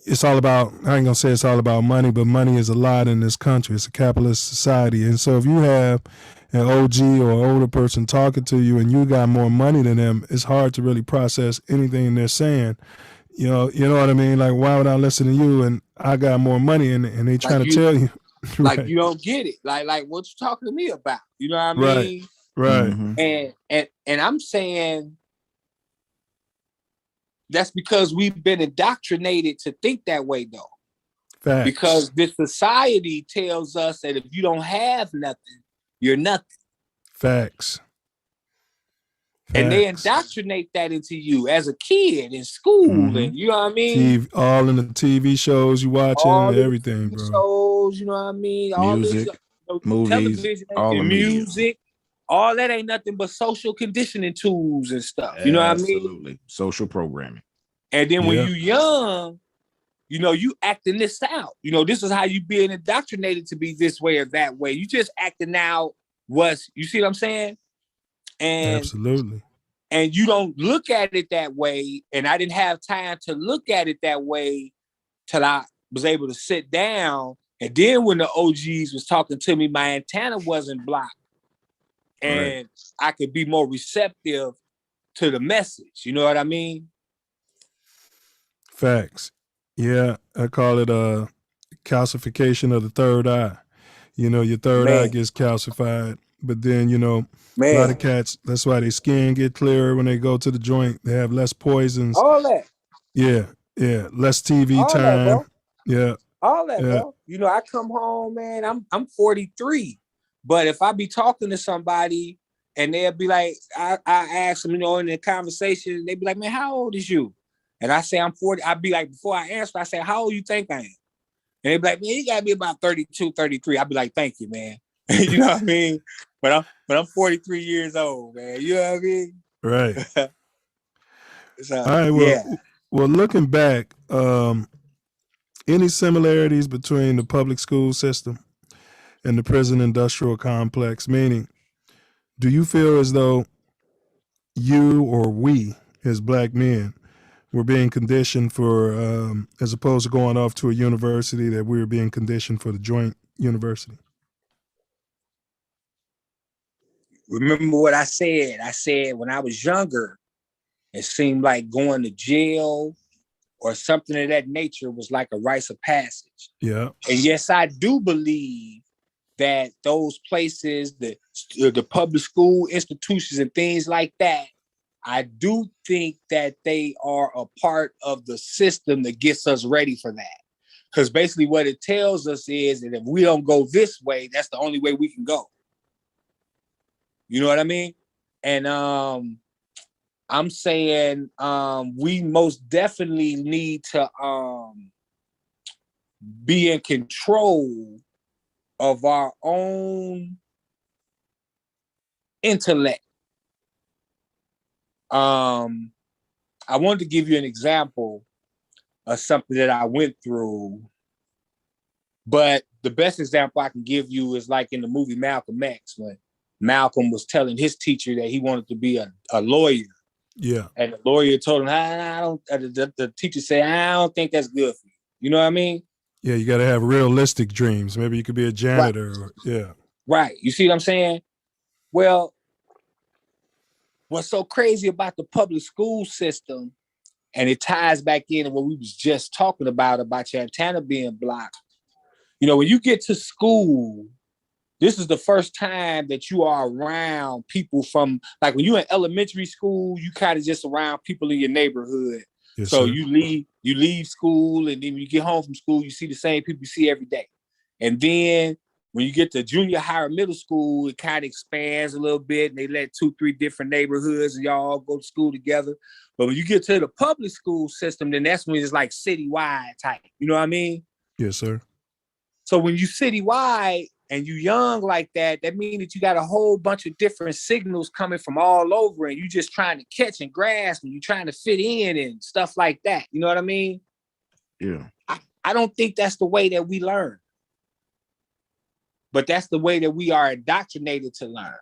it's all about, I ain't gonna say it's all about money, but money is a lot in this country. It's a capitalist society. And so if you have an OG or an older person talking to you and you got more money than them, it's hard to really process anything they're saying. You know what I mean? Like, why would I listen to you and I got more money and they trying to tell you. Like Right. you don't get it. Like what you talking to me about? You know what I mean? Right. And I'm saying that's because we've been indoctrinated to think that way, though. Facts. Because this society tells us that if you don't have nothing, you're nothing. Facts. And they indoctrinate that into you as a kid in school, and you know what I mean? All in the TV shows you watching and everything, bro. Shows, you know what I mean? All Music, this, you know, movies, television, all the and media. music. All that ain't nothing but social conditioning tools and stuff. You know what I mean? Absolutely. Social programming. And then when you young, you know, you acting this out. You know, this is how you being indoctrinated to be this way or that way. You just acting out what's, you see what I'm saying? And absolutely. And you don't look at it that way. And I didn't have time to look at it that way till I was able to sit down. And then when the OGs was talking to me, my antenna wasn't blocked. and I could be more receptive to the message. You know what I mean? Facts. Yeah, I call it calcification of the third eye. You know, your third eye gets calcified, but then, you know, a lot of cats, that's why their skin get clearer when they go to the joint. They have less poisons. All that. Yeah, yeah. Less TV All time. that, bro. Yeah. All that, yeah. bro. You know, I come home, man, I'm 43. But if I be talking to somebody and they'll be like, I ask them, you know, in the conversation, they be like, man, how old is you? And I say I'm 40. I'd be like, before I answer, I say, how old you think I am? And they be like, man, you gotta be about 32, 33. I'd be like, thank you, man. You know what I mean? But I'm 43 years old, man. You know what I mean? Right. So, all right. Well, looking back, any similarities between the public school system and the prison industrial complex? Meaning, do you feel as though you or we, as Black men, were being conditioned for, as opposed to going off to a university, that we were being conditioned for the joint university? Remember what I said? I said when I was younger, it seemed like going to jail or something of that nature was like a rites of passage. Yeah. And yes, I do believe that those places, the public school institutions and things like that, I do think that they are a part of the system that gets us ready for that. Because basically what it tells us is that if we don't go this way, that's the only way we can go. You know what I mean? And I'm saying we most definitely need to be in control of our own intellect. I wanted to give you an example of something that I went through, but the best example I can give you is like in the movie Malcolm X, when Malcolm was telling his teacher that he wanted to be a lawyer. Yeah. And the lawyer told him, I don't, the teacher said, I don't think that's good for you. You know what I mean? Yeah, you got to have realistic dreams. Maybe you could be a janitor. Right. Or, yeah. Right. You see what I'm saying? Well, what's so crazy about the public school system, and it ties back into what we was just talking about your antenna being blocked. You know, when you get to school, this is the first time that you are around people from, like when you're in elementary school, you kind of just around people in your neighborhood. Yes, so sir. you leave school, and then when you get home from school, you see the same people you see every day. And then when you get to junior high or middle school, it kind of expands a little bit, and they let 2-3 different neighborhoods and y'all all go to school together. But when you get to the public school system, then that's when it's like citywide type. You know what I mean? Yes, sir. So when you citywide and you young like that, that means that you got a whole bunch of different signals coming from all over, and you just trying to catch and grasp, and you trying to fit in and stuff like that. You know what I mean? Yeah. I don't think that's the way that we learn. But that's the way that we are indoctrinated to learn.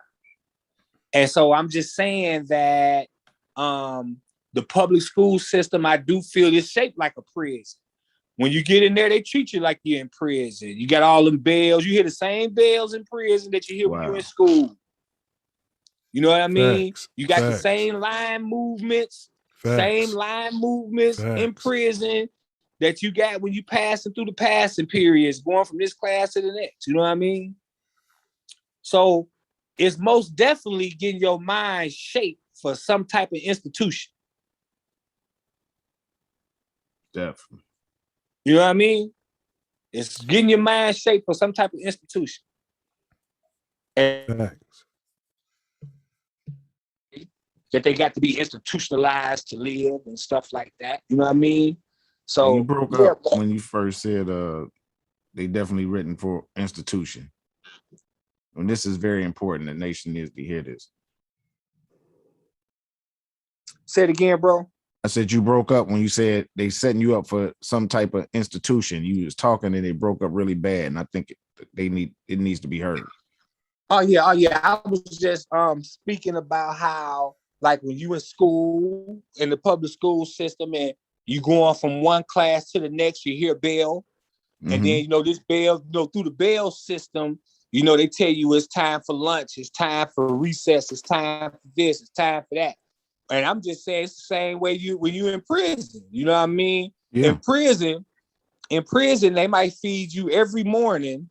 And so I'm just saying that the public school system, I do feel is shaped like a prison. When you get in there, they treat you like you're in prison. You got all them bells. You hear the same bells in prison that you hear when you're in school. You know what I mean? Facts. You got Facts. the same line movements, Facts. in prison that you got when you passing through the passing periods, going from this class to the next. You know what I mean? So it's most definitely getting your mind shaped for some type of institution. Definitely. You know what I mean? It's getting your mind shaped for some type of institution. And that they got to be institutionalized to live and stuff like that. You know what I mean? So you broke up when you first said they definitely written for institution. And this is very important. The nation needs to hear this. Say it again, bro. I said you broke up when you said they setting you up for some type of institution. You was talking and they broke up really bad, and I think it needs to be heard. Oh yeah. I was just speaking about how, like, when you in school in the public school system and you going from one class to the next, you hear a bell, and then this bell, through the bell system, You know, they tell you it's time for lunch, it's time for recess, it's time for this, it's time for that. And I'm just saying it's the same way when you're in prison. You know what I mean? Yeah. In prison, they might feed you every morning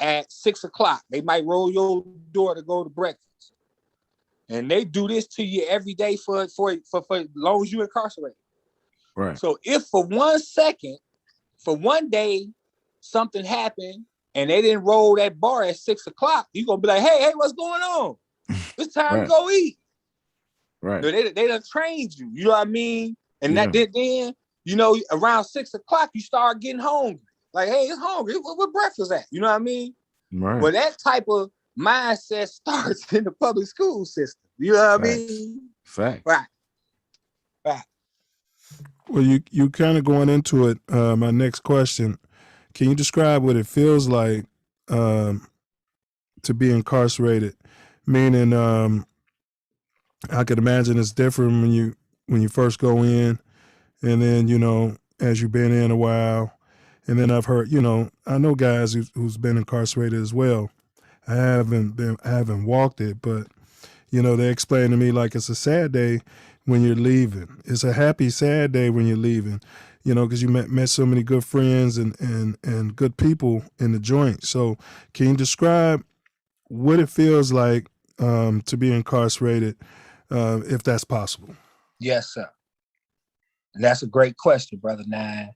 at 6 o'clock. They might roll your door to go to breakfast. And they do this to you every day for as long as you're incarcerated. Right. So if for 1 second, for one day, something happened and they didn't roll that bar at 6 o'clock, you're gonna be like, hey, what's going on? It's time to go eat. Right. They done trained you, you know what I mean? And that then, you know, around 6 o'clock, you start getting hungry. Like, hey, it's hungry. Where breakfast at? You know what I mean? Right. Well, that type of mindset starts in the public school system. You know what I mean? Fact. Right. Well, you kind of going into it. My next question: can you describe what it feels like to be incarcerated? Meaning, I could imagine it's different when you first go in, and then as you've been in a while, and then I've heard I know guys who's been incarcerated as well. I haven't walked it, but they explain to me like it's a sad day when you're leaving. It's a happy, sad day when you're leaving, because you met so many good friends and good people in the joint. So can you describe what it feels like to be incarcerated, if that's possible? Yes, sir. That's a great question, Brother Nine.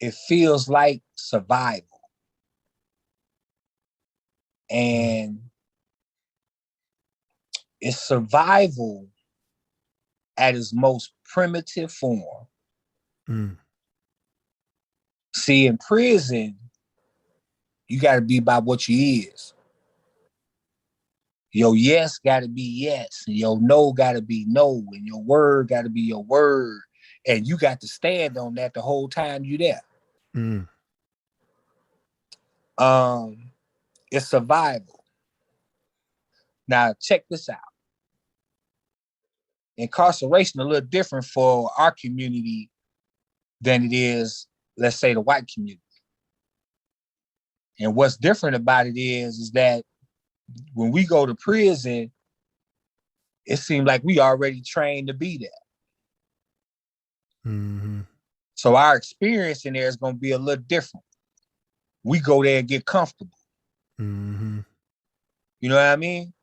It feels like survival. And it's survival at its most primitive form. See, in prison, you got to be about what you is. Your yes got to be yes, and your no got to be no, and your word got to be your word. And you got to stand on that the whole time you there. It's survival. Now, check this out. Incarceration a little different for our community than it is, let's say, the white community. And what's different about it is that when we go to prison, it seems like we already trained to be there. So our experience in there is going to be a little different. We go there and get comfortable. You know what I mean?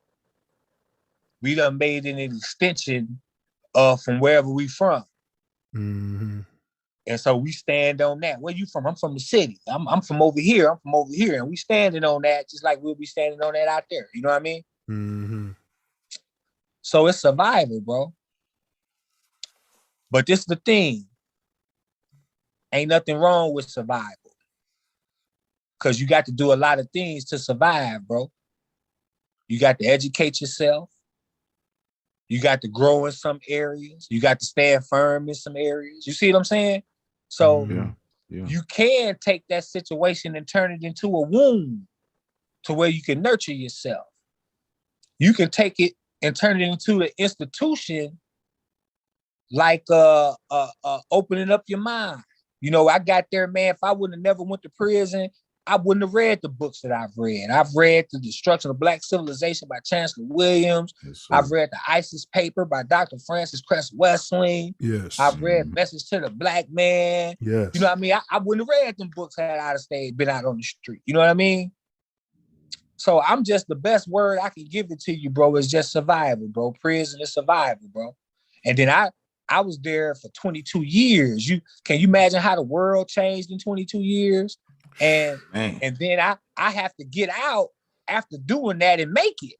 We done made an extension from wherever we from. And so we stand on that. Where you from? I'm from the city. I'm from over here. I'm from over here. And we standing on that just like we'll be standing on that out there. You know what I mean? So it's survival, bro. But this is the thing. Ain't nothing wrong with survival. Because you got to do a lot of things to survive, bro. You got to educate yourself. You got to grow in some areas. You got to stand firm in some areas. You see what I'm saying? So you can take that situation and turn it into a womb to where you can nurture yourself. You can take it and turn it into an institution like opening up your mind. I got there, man. If I wouldn't have never went to prison, I wouldn't have read the books that I've read. I've read The Destruction of Black Civilization by Chancellor Williams. I've read the ISIS paper by Dr. Francis Cress Wessling. Yes. I've read Message to the Black Man. Yes. You know what I mean? I wouldn't have read them books had I been out on the street. You know what I mean? So I'm just, the best word I can give it to you, bro, is just survival, bro. Prison is survival, bro. And then I was there for 22 years. Can you imagine how the world changed in 22 years? And then I have to get out after doing that and make it.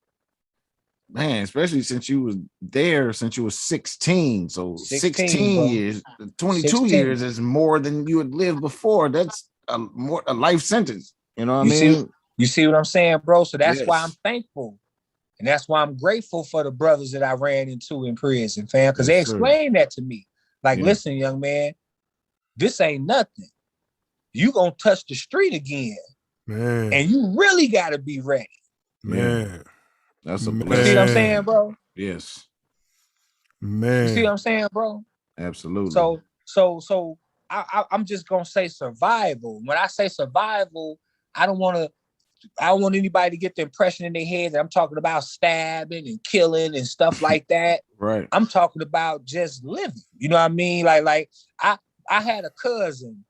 Man, especially since you was there since you was 16. So 16 years, 22 16 years is more than you had lived before. That's a life sentence. You know what I mean? You see what I'm saying, bro? So that's why I'm thankful. And that's why I'm grateful for the brothers that I ran into in prison, fam, because they explained that to me. Like, listen, young man, this ain't nothing. You gonna touch the street again, man, and you really gotta be ready, man. That's a blessing. You see what I'm saying, bro? Yes, man. You see what I'm saying, bro? Absolutely. So I'm just gonna say survival. When I say survival, I don't want anybody to get the impression in their head that I'm talking about stabbing and killing and stuff like that. Right. I'm talking about just living. You know what I mean? Like I had a cousin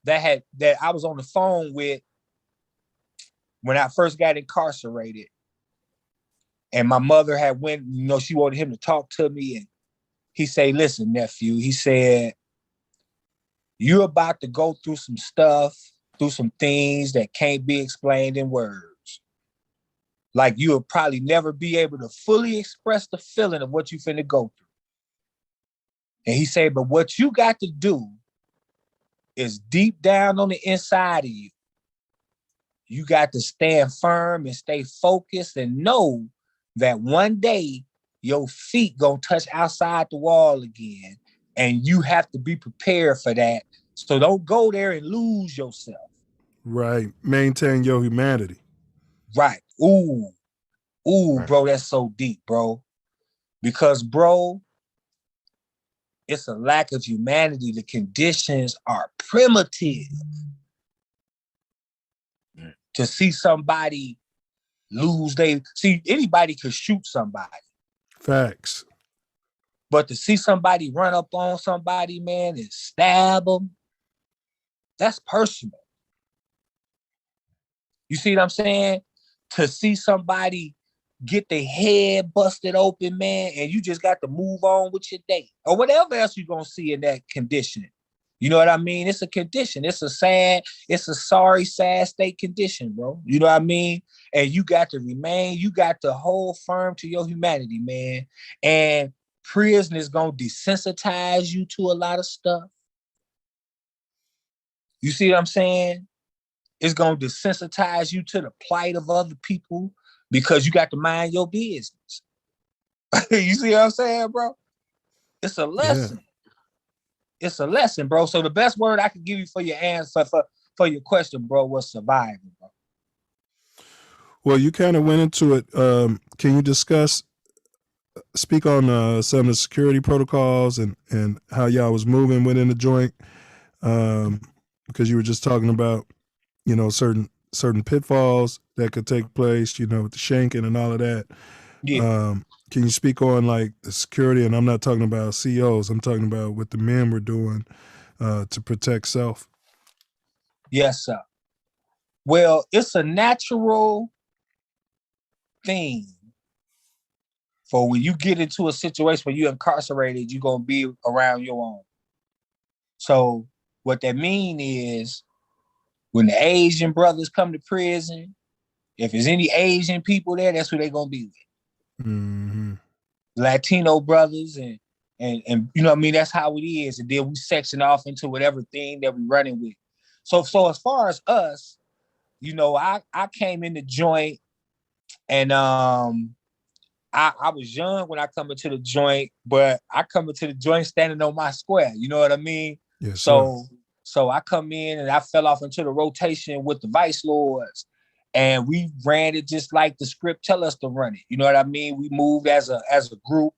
that I was on the phone with when I first got incarcerated. And my mother had went, she wanted him to talk to me. And he said, listen, nephew, he said, you're about to go through some stuff, through some things that can't be explained in words. Like you'll probably never be able to fully express the feeling of what you finna go through. And he said, but what you got to do is deep down on the inside of you, you got to stand firm and stay focused and know that one day your feet gonna touch outside the wall again. And you have to be prepared for that. So don't go there and lose yourself. Right. Maintain your humanity. Right. Ooh, right. Bro, that's so deep, bro. Because, bro, it's a lack of humanity. The conditions are primitive. To see somebody anybody could shoot somebody. Facts. But to see somebody run up on somebody, man, and stab them, that's personal. You see what I'm saying? To see somebody get their head busted open, man, and you just got to move on with your day. Or whatever else you're going to see in that condition. You know what I mean? It's a condition. It's a sorry, sad state condition, bro. You know what I mean? And you got to you got to hold firm to your humanity, man. And prison is going to desensitize you to a lot of stuff. You see what I'm saying? It's going to desensitize you to the plight of other people because you got to mind your business. You see what I'm saying, bro? It's a lesson. Yeah. It's a lesson, bro. So the best word I could give you for your answer, for your question, bro, was survival, bro. Well, you kind of went into it. Can you speak on some of the security protocols and how y'all was moving within the joint? Because you were just talking about, certain pitfalls that could take place, with the shanking and all of that. Yeah. Can you speak on like the security? And I'm not talking about COs. I'm talking about what the men were doing to protect self. Yes, sir. Well, it's a natural thing for when you get into a situation where you're incarcerated, you're going to be around your own. So what that mean is when the Asian brothers come to prison, if there's any Asian people there, that's who they're going to be with. Mm-hmm. Latino brothers and you know what I mean? That's how it is. And then we section off into whatever thing that we're running with. So as far as us, I came in the joint and I was young when I come into the joint, but I come into the joint standing on my square. You know what I mean? Yes, so I come in and I fell off into the rotation with the vice lords. And we ran it just like the script tell us to run it. You know what I mean? We moved as a group.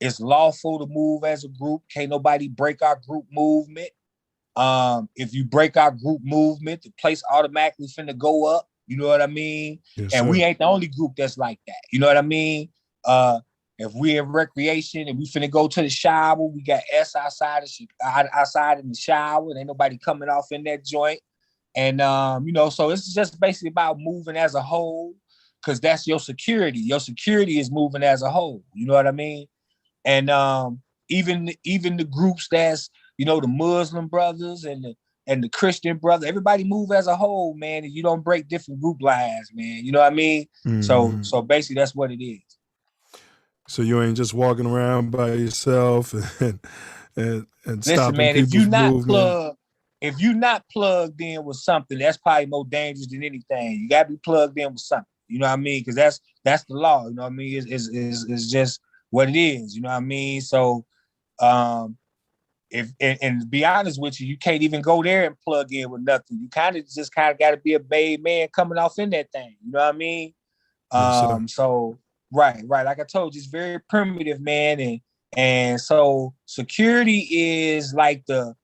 It's lawful to move as a group. Can't nobody break our group movement. If you break our group movement, the place automatically finna go up. You know what I mean? Yes, and sir. We ain't the only group that's like that. You know what I mean? If we're in recreation and we finna go to the shower, we got S outside in the shower. And ain't nobody coming off in that joint. And, so it's just basically about moving as a whole, because that's your security. Your security is moving as a whole. You know what I mean? And even the groups that's, the Muslim brothers and the Christian brother, everybody move as a whole, man. And you don't break different group lines, man. You know what I mean? Mm-hmm. So basically that's what it is. So you ain't just walking around by yourself and Listen, stopping man, people's movement. If you're not plugged in with something, that's probably more dangerous than anything. You gotta be plugged in with something. You know what I mean? Because that's the law. You know what I mean? It's just what it is. You know what I mean? So, if to be honest with you, you can't even go there and plug in with nothing. You kind of got to be a babe man coming off in that thing. You know what I mean? Yes, so right. Like I told you, it's very primitive, man, And so security is like the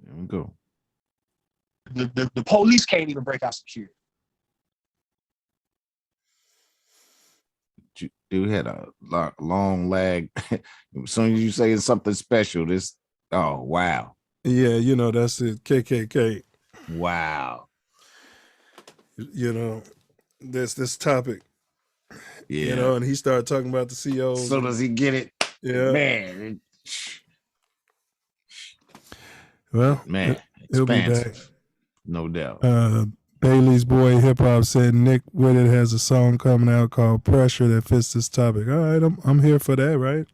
There we go. The police can't even break out security. Dude had a long lag. As soon as you say something special, oh wow. Yeah, you know, that's it. KKK. Wow. You know, this topic. Yeah. You know, and he started talking about the COs. So does he get it? Yeah. Man. Well, man, he'll be back. expansive. No doubt. Bailey's Boy Hip Hop said Nick Whitted has a song coming out called Pressure that fits this topic. All right, I'm here for that, right?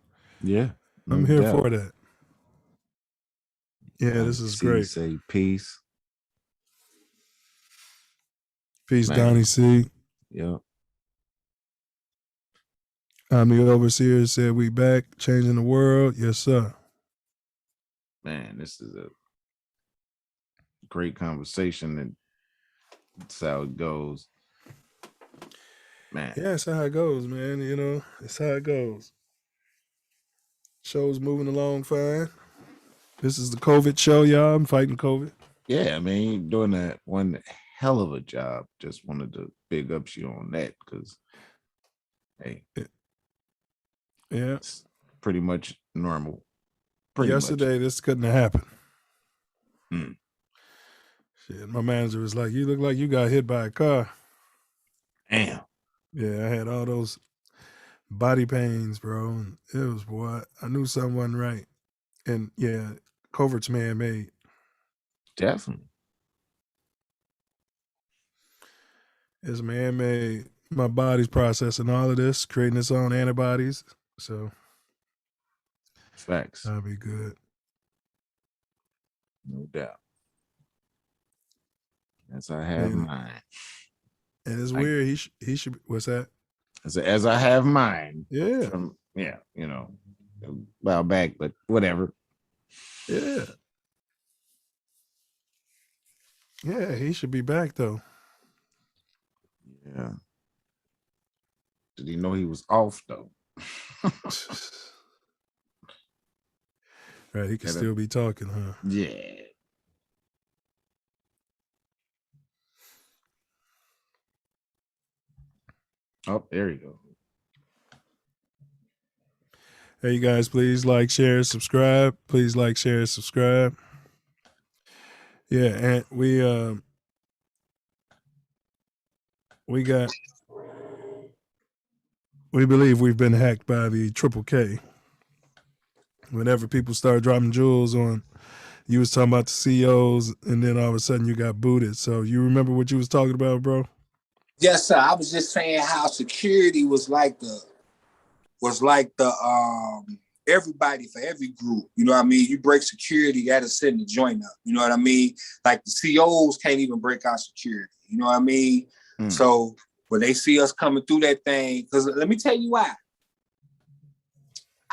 Yeah. I'm here for that. Yeah, this is great. Say peace. Peace, Man. Donnie C. Yep. I'm the Overseer said we back, changing the world. Yes, sir. Man, this is a great conversation, and that's how it goes. Man. Yeah, that's how it goes, man. You know, it's how it goes. Show's moving along fine. This is the COVID show, y'all. I'm fighting COVID. Yeah, I mean, you're doing that one hell of a job. Just wanted to big up you on that because, hey, yeah, it's pretty much normal. Yesterday, this couldn't have happened. Hmm. Shit, my manager was like, "You look like you got hit by a car." Damn. Yeah, I had all those body pains, bro. And it was, boy, I knew something wasn't right. And yeah, COVID's man-made. Definitely. It's man-made. My body's processing all of this, creating its own antibodies. So facts. That'll be good. No doubt. As I have mine. And it's weird. He should. What's that? As I have mine. Yeah. You know, a while back, but whatever. Yeah. Yeah, he should be back though. Yeah. Did he know he was off though? Right, he can still be talking, huh? Yeah. Oh, there you go. Hey, you guys, please like, share, subscribe. Please like, share, subscribe. Yeah, and we believe we've been hacked by the Triple K. Whenever people start dropping jewels on, you was talking about the CEOs, and then all of a sudden you got booted. So you remember what you was talking about, bro? Yes, sir. I was just saying how security was like the everybody for every group. You know what I mean? You break security, that'll send the joint up. You know what I mean? Like the COs can't even break out security. You know what I mean? So when they see us coming through that thing, because let me tell you why.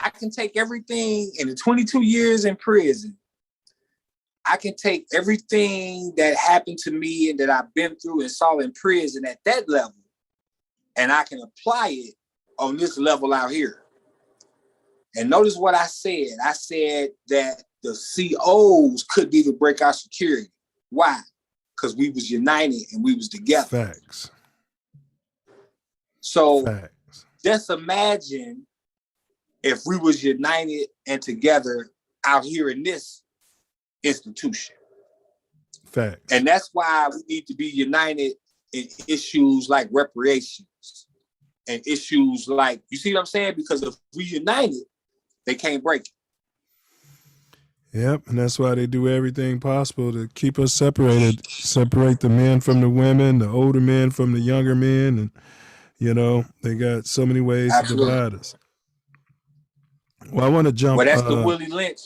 I can take everything in the 22 years in prison. I can take everything that happened to me and that I've been through and saw in prison at that level, and I can apply it on this level out here. And notice what I said. I said that the COs couldn't even break our security. Why? Because we was united and we was together. Facts. So just imagine if we was united and together out here in this institution. Facts. And that's why we need to be united in issues like reparations and issues like, you see what I'm saying? Because if we united, they can't break it. Yep, and that's why they do everything possible to keep us separated, separate the men from the women, the older men from the younger men, and you know, they got so many ways to divide us. Well, I want to jump. Well, that's the Willie Lynch.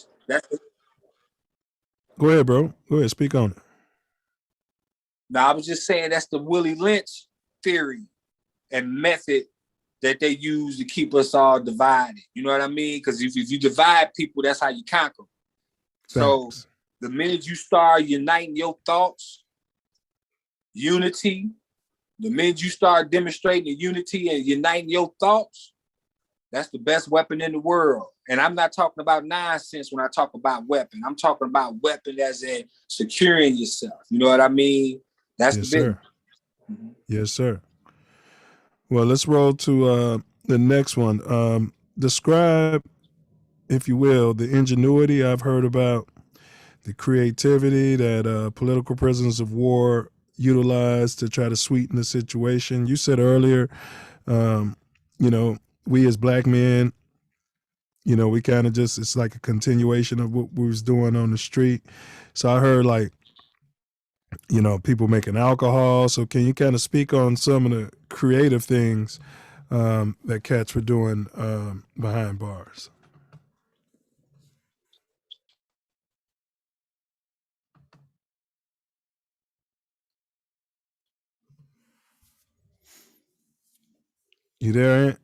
Go ahead, bro. Go ahead, speak on it. No, I was just saying that's the Willie Lynch theory and method that they use to keep us all divided. You know what I mean? Because if you divide people, that's how you conquer them. So the minute you start uniting your thoughts, unity, The minute you start demonstrating the unity and uniting your thoughts, that's the best weapon in the world. And I'm not talking about nonsense when I talk about weapon. I'm talking about weapon as in securing yourself. You know what I mean? That's Yes, the big. sir. Yes, sir. Well, let's roll to the next one. Describe, if you will, the ingenuity I've heard about, the creativity that political prisoners of war utilize to try to sweeten the situation. You said earlier, we as black men, we kind of just, it's like a continuation of what we was doing on the street. So I heard people making alcohol. So can you kind of speak on some of the creative things that cats were doing behind bars? You there, Ant?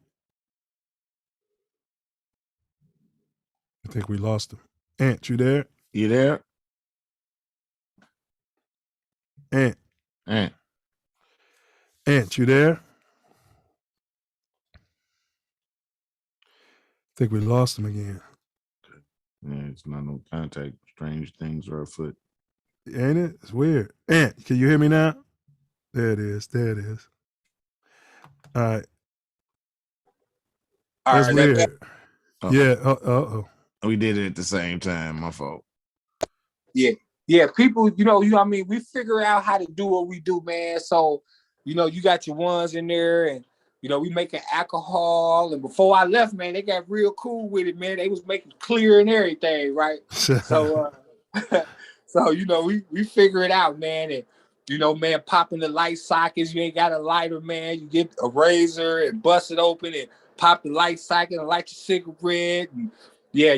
I think we lost him. Ant, you there? You there? Ant. Ant. Ant, you there? I think we lost him again. Yeah, it's not no contact. Strange things are afoot. Ain't it? It's weird. Ant, can you hear me now? There it is. There it is. All right. That's weird. Uh-oh. Yeah. Uh-oh. We did it at the same time. My fault. Yeah. Yeah. People, I mean, we figure out how to do what we do, man. So, you got your ones in there and, we making alcohol. And before I left, man, they got real cool with it, man. They was making clear and everything, right? So, we figure it out, man. And, man, popping the light sockets. You ain't got a lighter, man. You get a razor and bust it open and pop the light socket and light your cigarette. And yeah.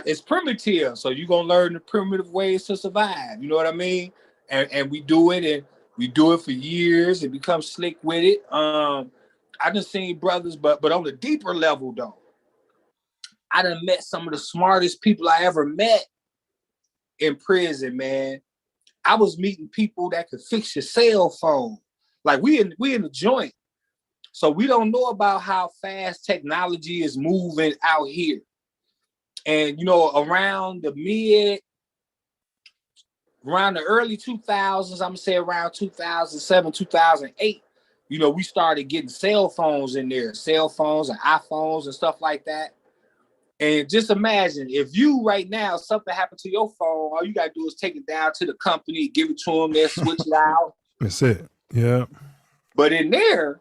It's primitive. So you're going to learn the primitive ways to survive. You know what I mean? And we do it, and we do it for years and become slick with it. I done seen brothers, but on a deeper level, though, I done met some of the smartest people I ever met in prison, man. I was meeting people that could fix your cell phone. Like we in the joint. So we don't know about how fast technology is moving out here. And, around the early 2000s, I'm going to say around 2007, 2008, we started getting cell phones in there, cell phones and iPhones and stuff like that. And just imagine if you right now, something happened to your phone, all you got to do is take it down to the company, give it to them, they'll switch it out. That's it. Yeah. But in there,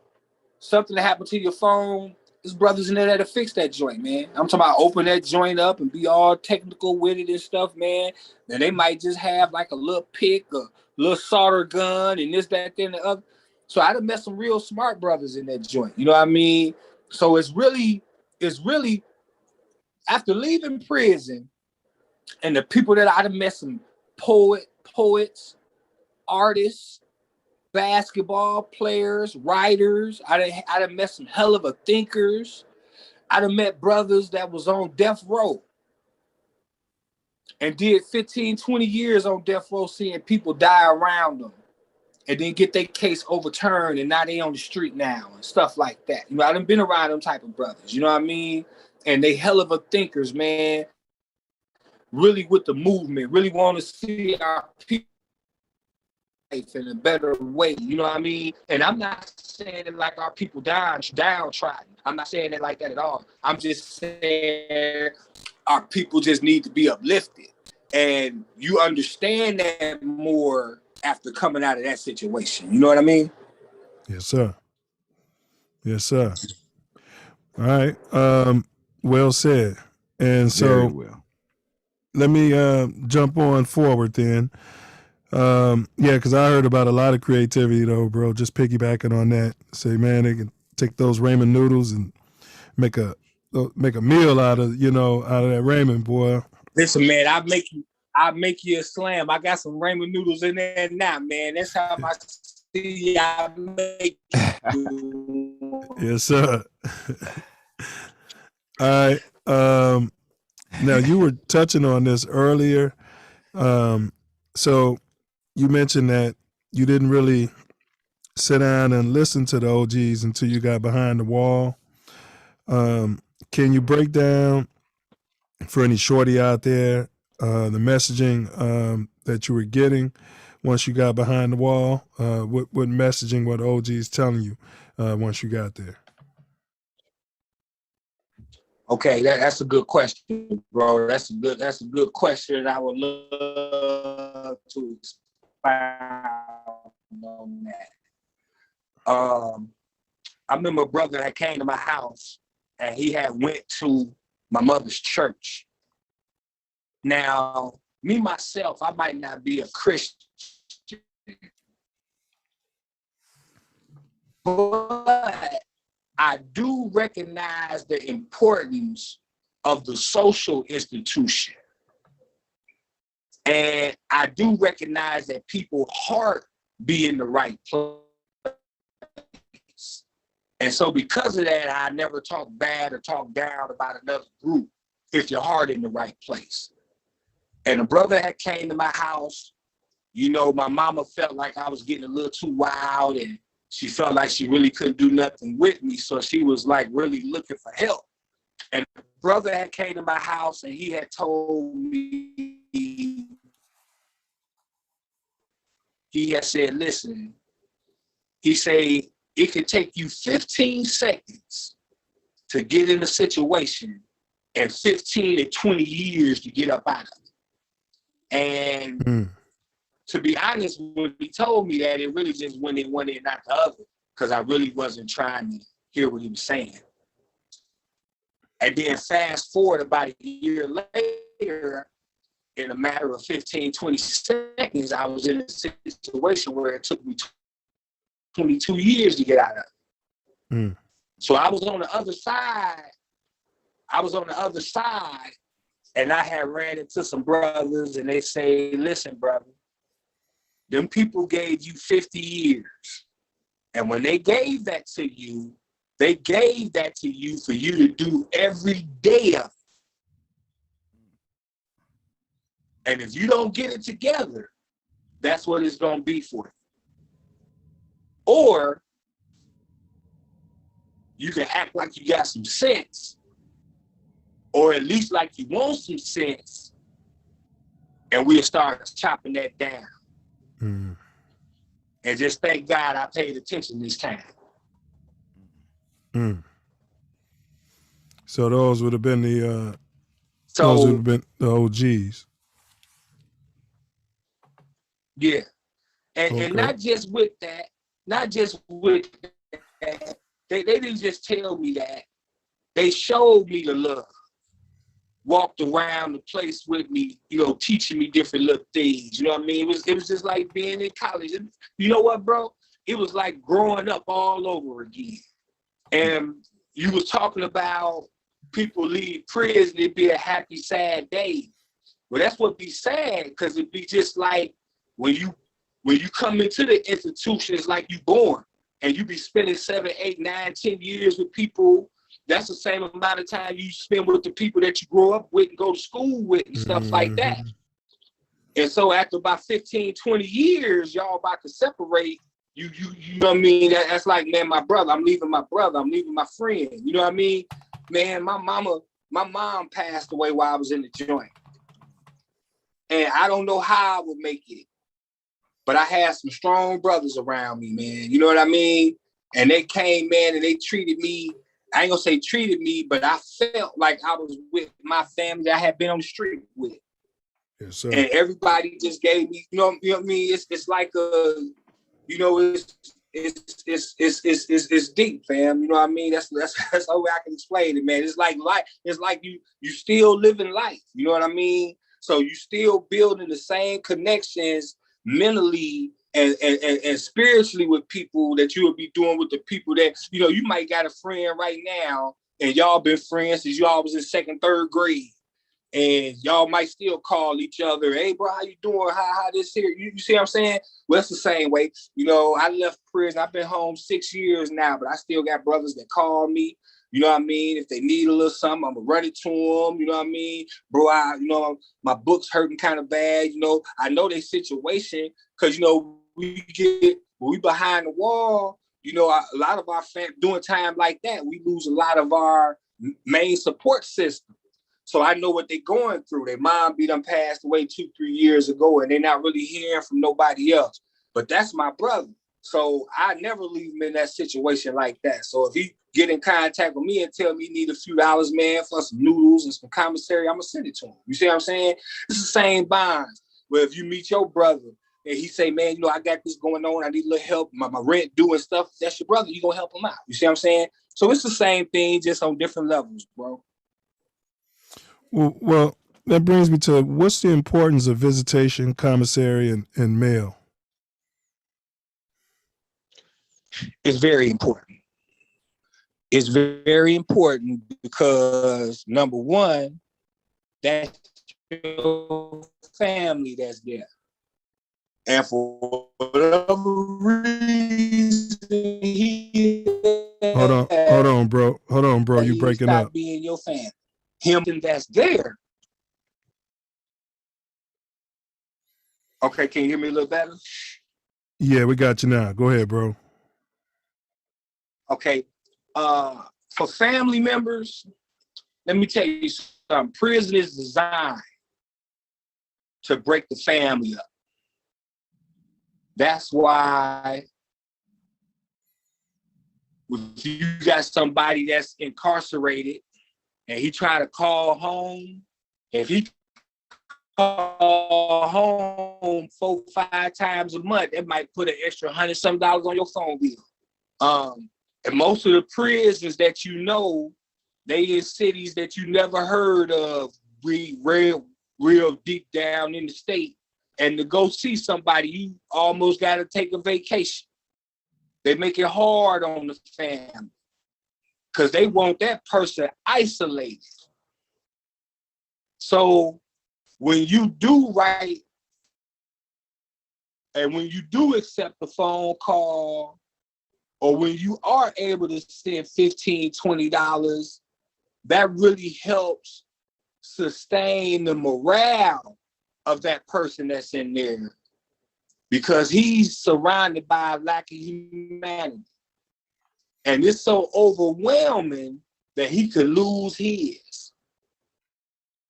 something that happened to your phone, there's brothers in there that'll fix that joint, man. I'm talking about open that joint up and be all technical with it and stuff, man. And they might just have like a little pick, a little solder gun, and this, that, and the other. So I done met some real smart brothers in that joint. You know what I mean? So it's really after leaving prison, and the people that I done met, some poets, artists, basketball players, writers. I done met some hell of a thinkers. I done met brothers that was on death row and did 15, 20 years on death row, seeing people die around them and then get their case overturned, and now they on the street now and stuff like that. I done been around them type of brothers, you know what I mean? And they hell of a thinkers, man. Really with the movement, really want to see our people in a better way, you know what I mean? And I'm not saying it like our people downtrodden. I'm not saying it like that at all. I'm just saying our people just need to be uplifted. And you understand that more after coming out of that situation. You know what I mean? Yes, sir. Yes, sir. All right. Well said. And so let me jump on forward then. Because I heard about a lot of creativity though, bro. Just piggybacking on that, say, man, they can take those ramen noodles and make a meal out of that ramen, boy. Listen, man, I make you a slam. I got some ramen noodles in there now, man. That's how I see I make you. Yes, sir. All right. Now you were touching on this earlier. So you mentioned that you didn't really sit down and listen to the OGs until you got behind the wall. Can you break down for any shorty out there the messaging that you were getting once you got behind the wall? What messaging were the OGs telling you once you got there? Okay, that's a good question, bro. That's a good question. I would love to expound on that. I remember a brother that came to my house and he had went to my mother's church. Now, me myself, I might not be a Christian, but I do recognize the importance of the social institution. And I do recognize that people's heart be in the right place. And so because of that, I never talk bad or talk down about another group if your heart in the right place. And a brother had came to my house, you know, my mama felt like I was getting a little too wild and she felt like she really couldn't do nothing with me. So she was like really looking for help. And the brother had came to my house and he had told me, he had said, listen, he said, it could take you 15 seconds to get in a situation and 15 to 20 years to get up out of it. And to be honest, when he told me that, it really just went in one ear, not the other, because I really wasn't trying to hear what he was saying. And then fast forward about a year later, in a matter of 15, 20 seconds, I was in a situation where it took me 22 years to get out of it. So I was on the other side. And I had ran into some brothers and they say, listen, brother, them people gave you 50 years. And when they gave that to you, they gave that to you for you to do every day of it. And if you don't get it together, that's what it's going to be for you. Or you can act like you got some sense, or at least like you want some sense, and we'll start chopping that down. And just thank God I paid attention this time. So those would have been the OGs. Yeah. And not just with that, they didn't just tell me that. They showed me the love. Walked around the place with me, you know, teaching me different little things. You know what I mean? It was just like being in college. You know what, bro? It was like growing up all over again. And you was talking about people leave prison, it'd be a happy, sad day. Well, that's what be sad, because it'd be just like when you come into the institution, it's like you born and you be spending 7, 8, 9, 10 years with people. That's the same amount of time you spend with the people that you grow up with and go to school with and stuff like that. And so after about 15, 20 years, y'all about to separate. You know what I mean? That's like, man, my brother, I'm leaving my brother, I'm leaving my friend. You know what I mean? Man, my mom passed away while I was in the joint. And I don't know how I would make it. But I had some strong brothers around me, man. You know what I mean? And they came, man, and they treated me. I ain't gonna say treated me, but I felt like I was with my family that I had been on the street with. Yes, sir. And everybody just gave me, you know what I mean? It's like it's deep, fam. You know what I mean? That's the only way I can explain it, man. It's like life. It's like you still living life. You know what I mean? So you still building the same connections mentally and spiritually with people that you would be doing with the people that, you know, you might got a friend right now and y'all been friends since y'all was in 2nd, 3rd grade. And y'all might still call each other, hey, bro, how you doing? How this here? You see what I'm saying? Well, it's the same way. You know, I left prison. I've been home 6 years now, but I still got brothers that call me. You know what I mean? If they need a little something, I'm going to run it to them. You know what I mean? Bro, my book's hurting kind of bad. You know, I know their situation because, you know, we When we behind the wall, you know, a lot of our doing time like that, we lose a lot of our main support system. So I know what they're going through. Their mom done passed away 2-3 years ago, and they're not really hearing from nobody else. But that's my brother. So I never leave him in that situation like that. So if he get in contact with me and tell me he need a few dollars, man, for some noodles and some commissary, I'm gonna send it to him. You see what I'm saying? It's the same bonds. Where if you meet your brother and he say, man, you know, I got this going on, I need a little help, my rent due and stuff, that's your brother, you gonna help him out. You see what I'm saying? So it's the same thing, just on different levels, bro. Well, that brings me to, what's the importance of visitation, commissary, and mail? It's very important. It's very important because, number one, that's your family that's there. And for whatever reason, Hold on, bro. You breaking up. Being your family. Him that's there. Okay, can you hear me a little better? Yeah, we got you now. Go ahead, bro. Okay. For family members, let me tell you something. Prison is designed to break the family up. That's why if you got somebody that's incarcerated and he try to call home, if he call home 4-5 times a month, it might put an extra $100-some on your phone bill. And most of the prisons that you know, they in cities that you never heard of, real deep down in the state. And to go see somebody, you almost got to take a vacation. They make it hard on the family because they want that person isolated. So when you do right, and when you do accept the phone call, or when you are able to send $15, $20, that really helps sustain the morale of that person that's in there, because he's surrounded by a lack of humanity. And it's so overwhelming that he could lose his.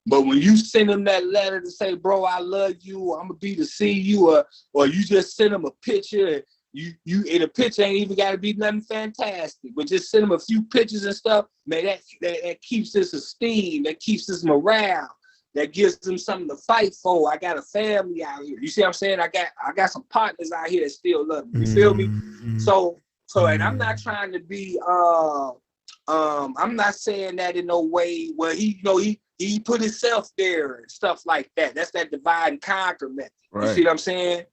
But when you send him that letter to say, bro, I love you, I'm gonna be to see you, or you just send him a picture, you in a picture ain't even gotta be nothing fantastic, but just send him a few pictures and stuff, man, that keeps his esteem, that keeps his morale, that gives them something to fight for. I got a family out here. You see what I'm saying? I got some partners out here that still love me. You feel me? So, and I'm not trying to be I'm not saying that in no way where he put himself there and stuff like that. That's that divide and conquer method. Right. You see what I'm saying?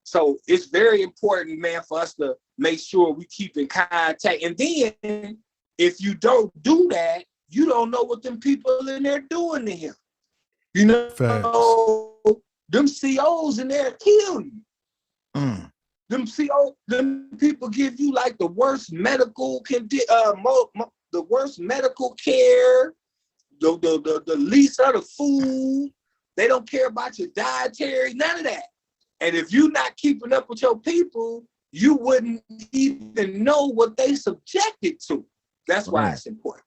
So it's very important, man, for us to make sure we keep in contact. And then if you don't do that, you don't know what them people in there doing to him. You know, facts. Them COs in there kill you. Them people give you like the worst medical the worst medical care, the least of the food. They don't care about your dietary, none of that. And if you're not keeping up with your people, you wouldn't even know what they subjected to. That's why it's important.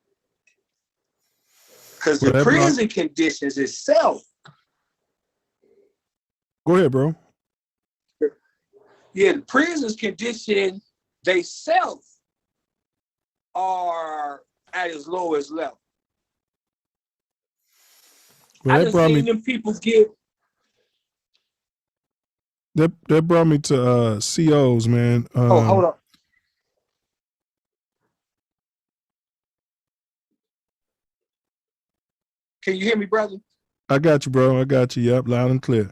Because the prison conditions itself. Go ahead, bro. Yeah, the prison's condition, they self are at its lowest level. Well, I just seen them people get. That brought me to COs, man. Hold on. Can you hear me, brother? I got you, bro. I got you. Yep, loud and clear.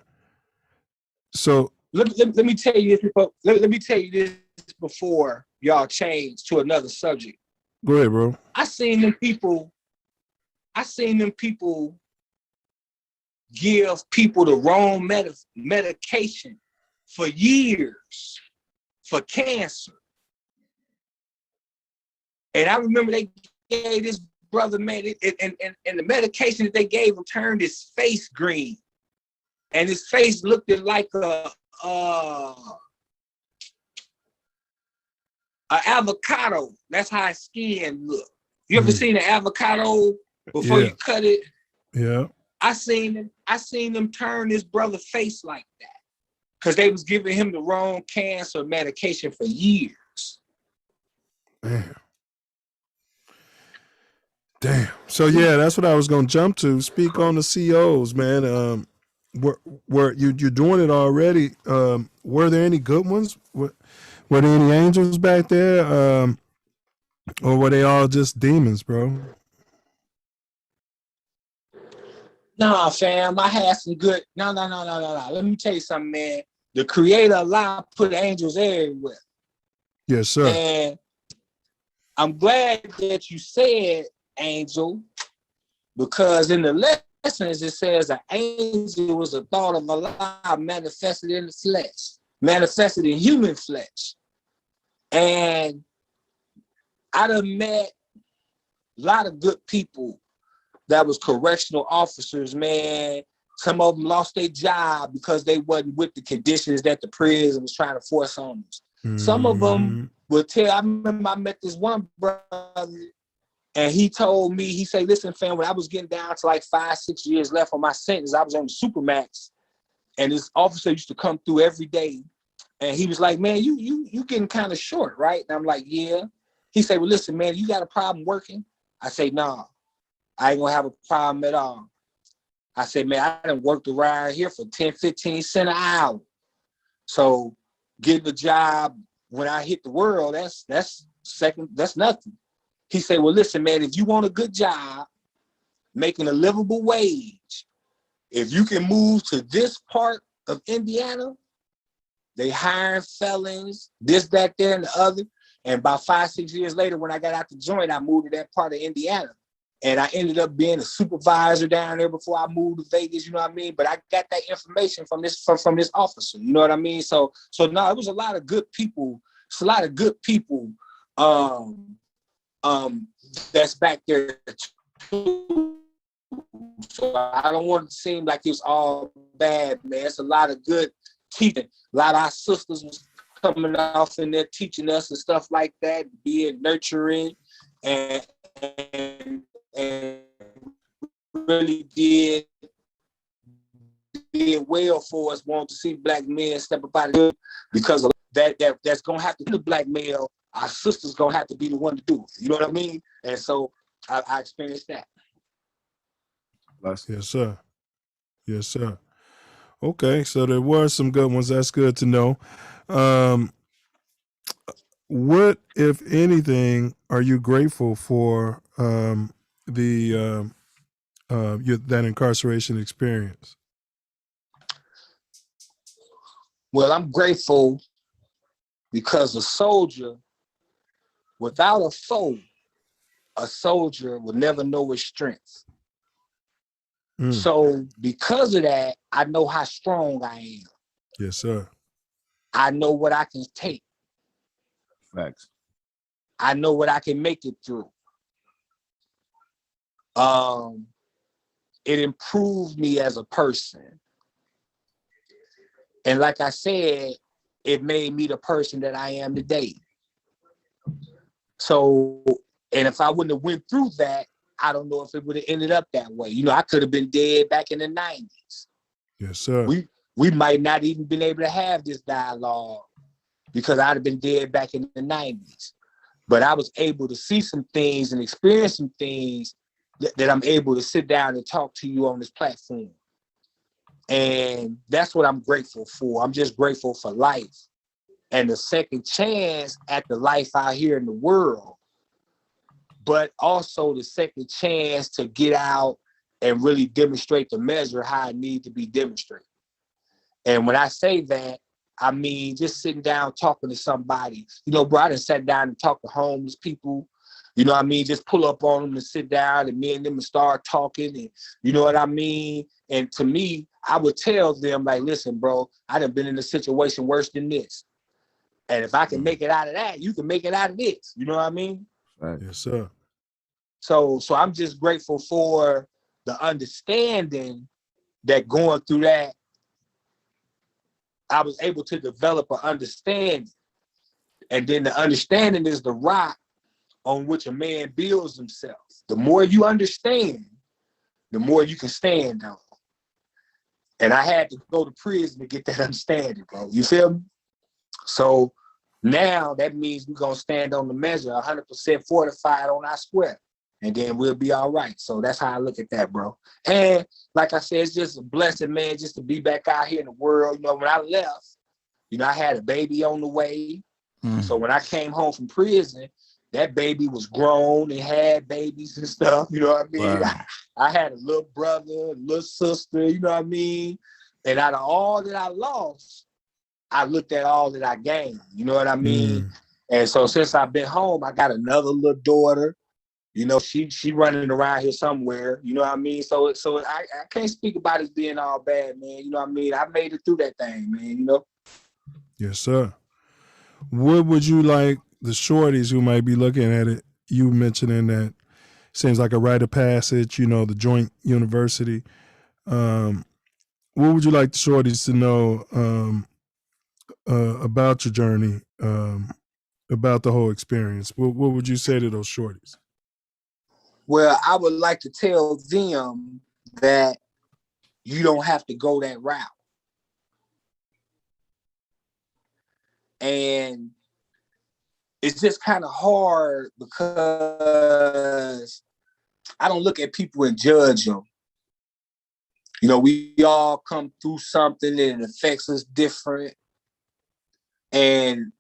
So let me tell you this. Let me tell you this before y'all change to another subject. Go ahead, bro. I seen them people give people the wrong medication for years for cancer. And I remember they gave this brother, man, and the medication that they gave him turned his face green. And his face looked like a An avocado, that's how his skin look. You ever seen an avocado before you cut it? Yeah. I seen them turn this brother face like that because they was giving him the wrong cancer medication for years. Damn. So yeah, that's what I was gonna jump to. Speak on the COs, man. Were you're doing it already? Were there any good ones? Were there any angels back there? Or were they all just demons, bro? Nah, fam, I had some good. No. Let me tell you something, man. The Creator Allah put angels everywhere. Yes, sir. And I'm glad that you said angel, because in the lessons it says an angel was a thought of Allah manifested in the flesh, manifested in human flesh. And I done met a lot of good people that was correctional officers, man. Some of them lost their job because they wasn't with the conditions that the prison was trying to force on them. Some of them will tell, I remember I met this one brother and he told me, he said, listen, fam, when I was getting down to like 5-6 years left on my sentence, I was on the Supermax and this officer used to come through every day. And he was like, man, you getting kind of short, right? And I'm like, yeah. He said, well, listen, man, you got a problem working? I say, nah, I ain't gonna have a problem at all. I said, man, I done worked around here for 10, 15 cents an hour. So getting a job when I hit the world, that's nothing. He said, well, listen, man, if you want a good job, making a livable wage, if you can move to this part of Indiana, they hiring felons, this, that, there, and the other. And about 5-6 years later, when I got out the joint, I moved to that part of Indiana. And I ended up being a supervisor down there before I moved to Vegas, you know what I mean? But I got that information from this officer, you know what I mean? So no, it was a lot of good people. It's a lot of good people that's back there too. So I don't want it to seem like it's all bad, man. It's a lot of good teaching. A lot of our sisters was coming off in there teaching us and stuff like that, being nurturing and really did well for us, wanting to see black men step up out of it, because of that's gonna have to be the black male. Our sisters gonna have to be the one to do it. You know what I mean? And so I experienced that. Yes, sir. Yes, sir. Okay, so there were some good ones. That's good to know. What, if anything, are you grateful for that incarceration experience? Well, I'm grateful because a soldier, without a foe, a soldier will never know his strength. So because of that, I know how strong I am. Yes, sir. I know what I can take. Facts. I know what I can make it through. It improved me as a person. And like I said, it made me the person that I am today. So, and if I wouldn't have went through that, I don't know if it would have ended up that way. You know, I could have been dead back in the 90s. Yes, sir. We might not even been able to have this dialogue because I'd have been dead back in the 90s. But I was able to see some things and experience some things that I'm able to sit down and talk to you on this platform. And that's what I'm grateful for. I'm just grateful for life and the second chance at the life out here in the world, but also the second chance to get out and really demonstrate the measure how it needs to be demonstrated. And when I say that, I mean just sitting down talking to somebody. You know, bro, I done sat down and talked to homeless people. You know what I mean? Just pull up on them and sit down and me and them and start talking, and you know what I mean? And to me, I would tell them, like, listen, bro, I done been in a situation worse than this. And if I can make it out of that, you can make it out of this. You know what I mean? Right. Yes, sir. So I'm just grateful for the understanding that going through that, I was able to develop an understanding. And then the understanding is the rock on which a man builds himself. The more you understand, the more you can stand on. And I had to go to prison to get that understanding, bro. You feel me? So now that means we're going to stand on the measure 100% fortified on our square. And then we'll be all right. So that's how I look at that, bro. And like I said, it's just a blessing, man, just to be back out here in the world. You know, when I left, you know, I had a baby on the way. So when I came home from prison, that baby was grown and had babies and stuff. You know what I mean? Wow. I had a little brother, a little sister, you know what I mean? And out of all that I lost, I looked at all that I gained. You know what I mean? And so since I've been home, I got another little daughter. You know, she running around here somewhere. You know what I mean? So I can't speak about it being all bad, man. You know what I mean? I made it through that thing, man, you know? Yes, sir. What would you like the shorties who might be looking at it, you mentioning that seems like a rite of passage, you know, the joint university. What would you like the shorties to know about your journey, about the whole experience? What would you say to those shorties? Well, I would like to tell them that you don't have to go that route. And it's just kind of hard because I don't look at people and judge them. You know, we all come through something and it affects us different. And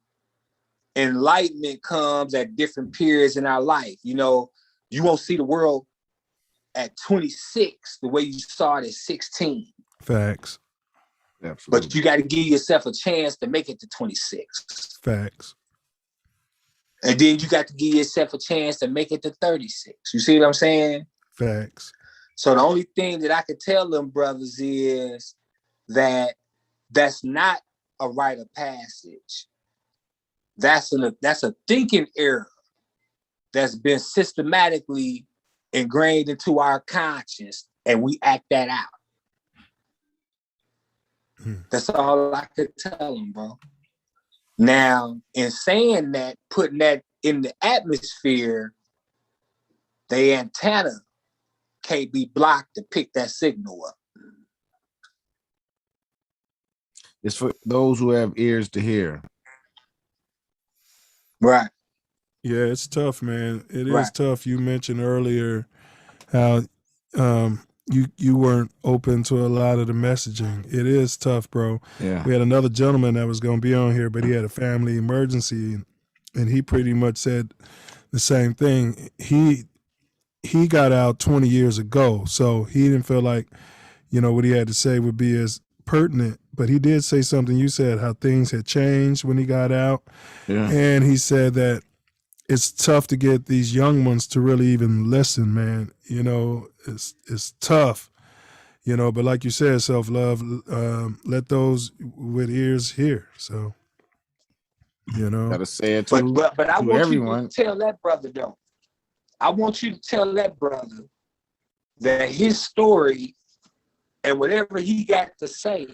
enlightenment comes at different periods in our life. You know, you won't see the world at 26 the way you saw it at 16. Facts. Absolutely. But you got to give yourself a chance to make it to 26. Facts. And then you got to give yourself a chance to make it to 36. You see what I'm saying? Facts. So the only thing that I could tell them brothers is that that's not a rite of passage. That's a thinking error that's been systematically ingrained into our conscience, and we act that out. That's all I could tell them, bro. Now, in saying that, putting that in the atmosphere, the antenna can't be blocked to pick that signal up. It's for those who have ears to hear. Right. Yeah, it's tough, man. It Right. is tough. You mentioned earlier how you weren't open to a lot of the messaging. It is tough, bro. Yeah. We had another gentleman that was going to be on here, but he had a family emergency, and he pretty much said the same thing. He got out 20 years ago, so he didn't feel like, you know, what he had to say would be as pertinent. But he did say something. You said how things had changed when he got out. Yeah. And he said that it's tough to get these young ones to really even listen, man. You know, it's tough, you know, but like you said, self-love, let those with ears hear. So, you know. Gotta say it But I to want everyone. you to tell that brother, though. I want you to tell that brother that his story and whatever he got to say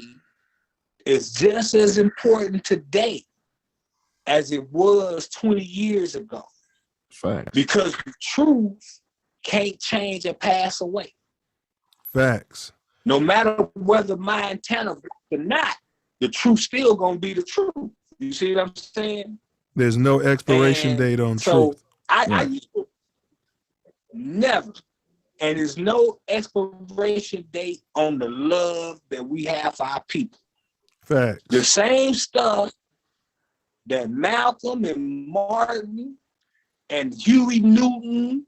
is just as important today as it was 20 years ago. Facts. Because the truth can't change or pass away. Facts. No matter whether my antenna works or not, the truth still gonna be the truth. You see what I'm saying? There's no expiration date on truth. I used to never, and there's no expiration date on the love that we have for our people. Facts. The same stuff that Malcolm and Martin and Huey Newton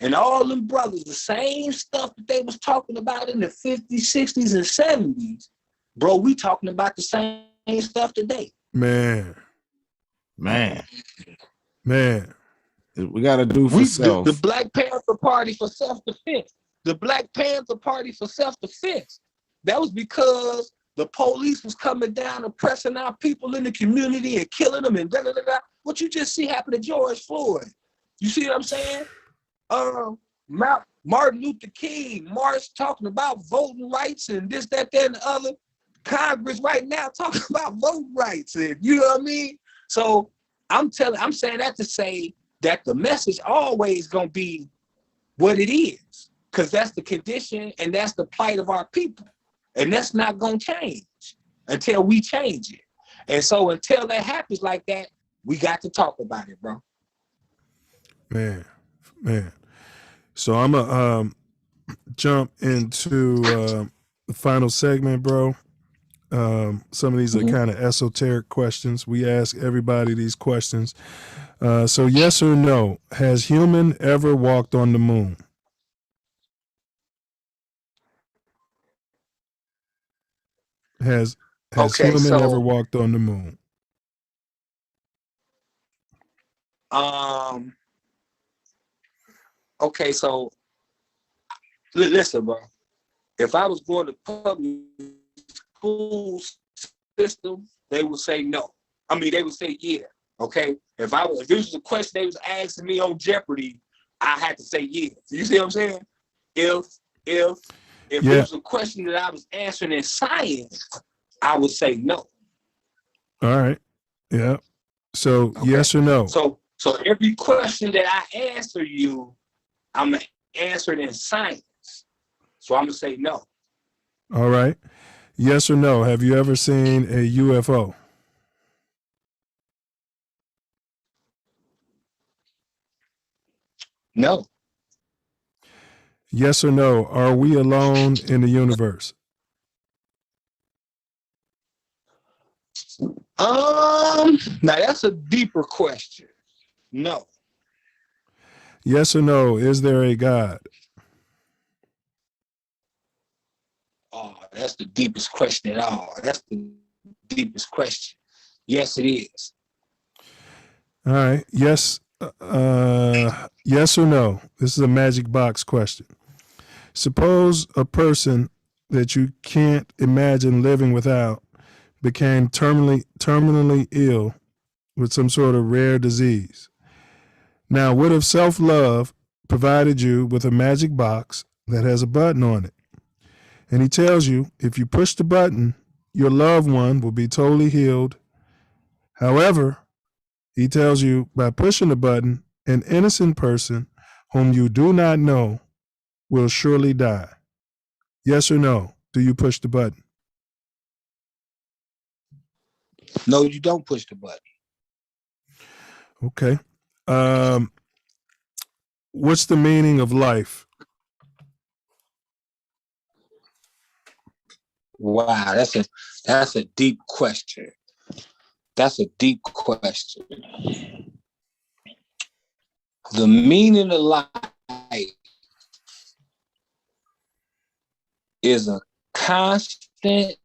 and all them brothers, the same stuff that they was talking about in the 50s, 60s, and 70s, bro, we talking about the same stuff today. Man. We got to do for self. The Black Panther Party for self-defense. The Black Panther Party for self-defense. That was because the police was coming down, oppressing our people in the community and killing them and da-da-da-da. What you just see happen to George Floyd. You see what I'm saying? Martin Luther King, March talking about voting rights and this, that, and the other. Congress right now talking about voting rights, and you know what I mean? So I'm saying that to say that the message always gonna be what it is, because that's the condition and that's the plight of our people, and that's not gonna change until we change it. And so until that happens like that, we got to talk about it, bro. Man. So I'm gonna jump into the final segment, bro. Some of these are kind of esoteric questions. We ask everybody these questions. So yes or no, has human ever walked on the moon? Has human ever walked on the moon? Okay, so listen, bro. If I was going to public school system, they would say no. I mean, they would say yeah. Okay. If this was a question they was asking me on Jeopardy, I had to say yeah. You see what I'm saying? If it was a question that I was answering in science, I would say no. All right. Yeah. So yes or no? So every question that I answer you, I'm gonna answer it in science. So I'm gonna say no. All right. Yes or no? Have you ever seen a UFO? No. Yes or no? Are we alone in the universe? Now that's a deeper question. No. Yes or no? Is there a God? Oh, that's the deepest question at all. That's the deepest question. Yes, it is. All right. Yes. Yes or no? This is a magic box question. Suppose a person that you can't imagine living without became terminally ill with some sort of rare disease. Now, what if self-love provided you with a magic box that has a button on it? And he tells you if you push the button, your loved one will be totally healed. However, he tells you by pushing the button, an innocent person whom you do not know will surely die. Yes or no? Do you push the button? No, you don't push the button. Okay. What's the meaning of life? Wow, that's a deep question. That's a deep question. The meaning of life is a constant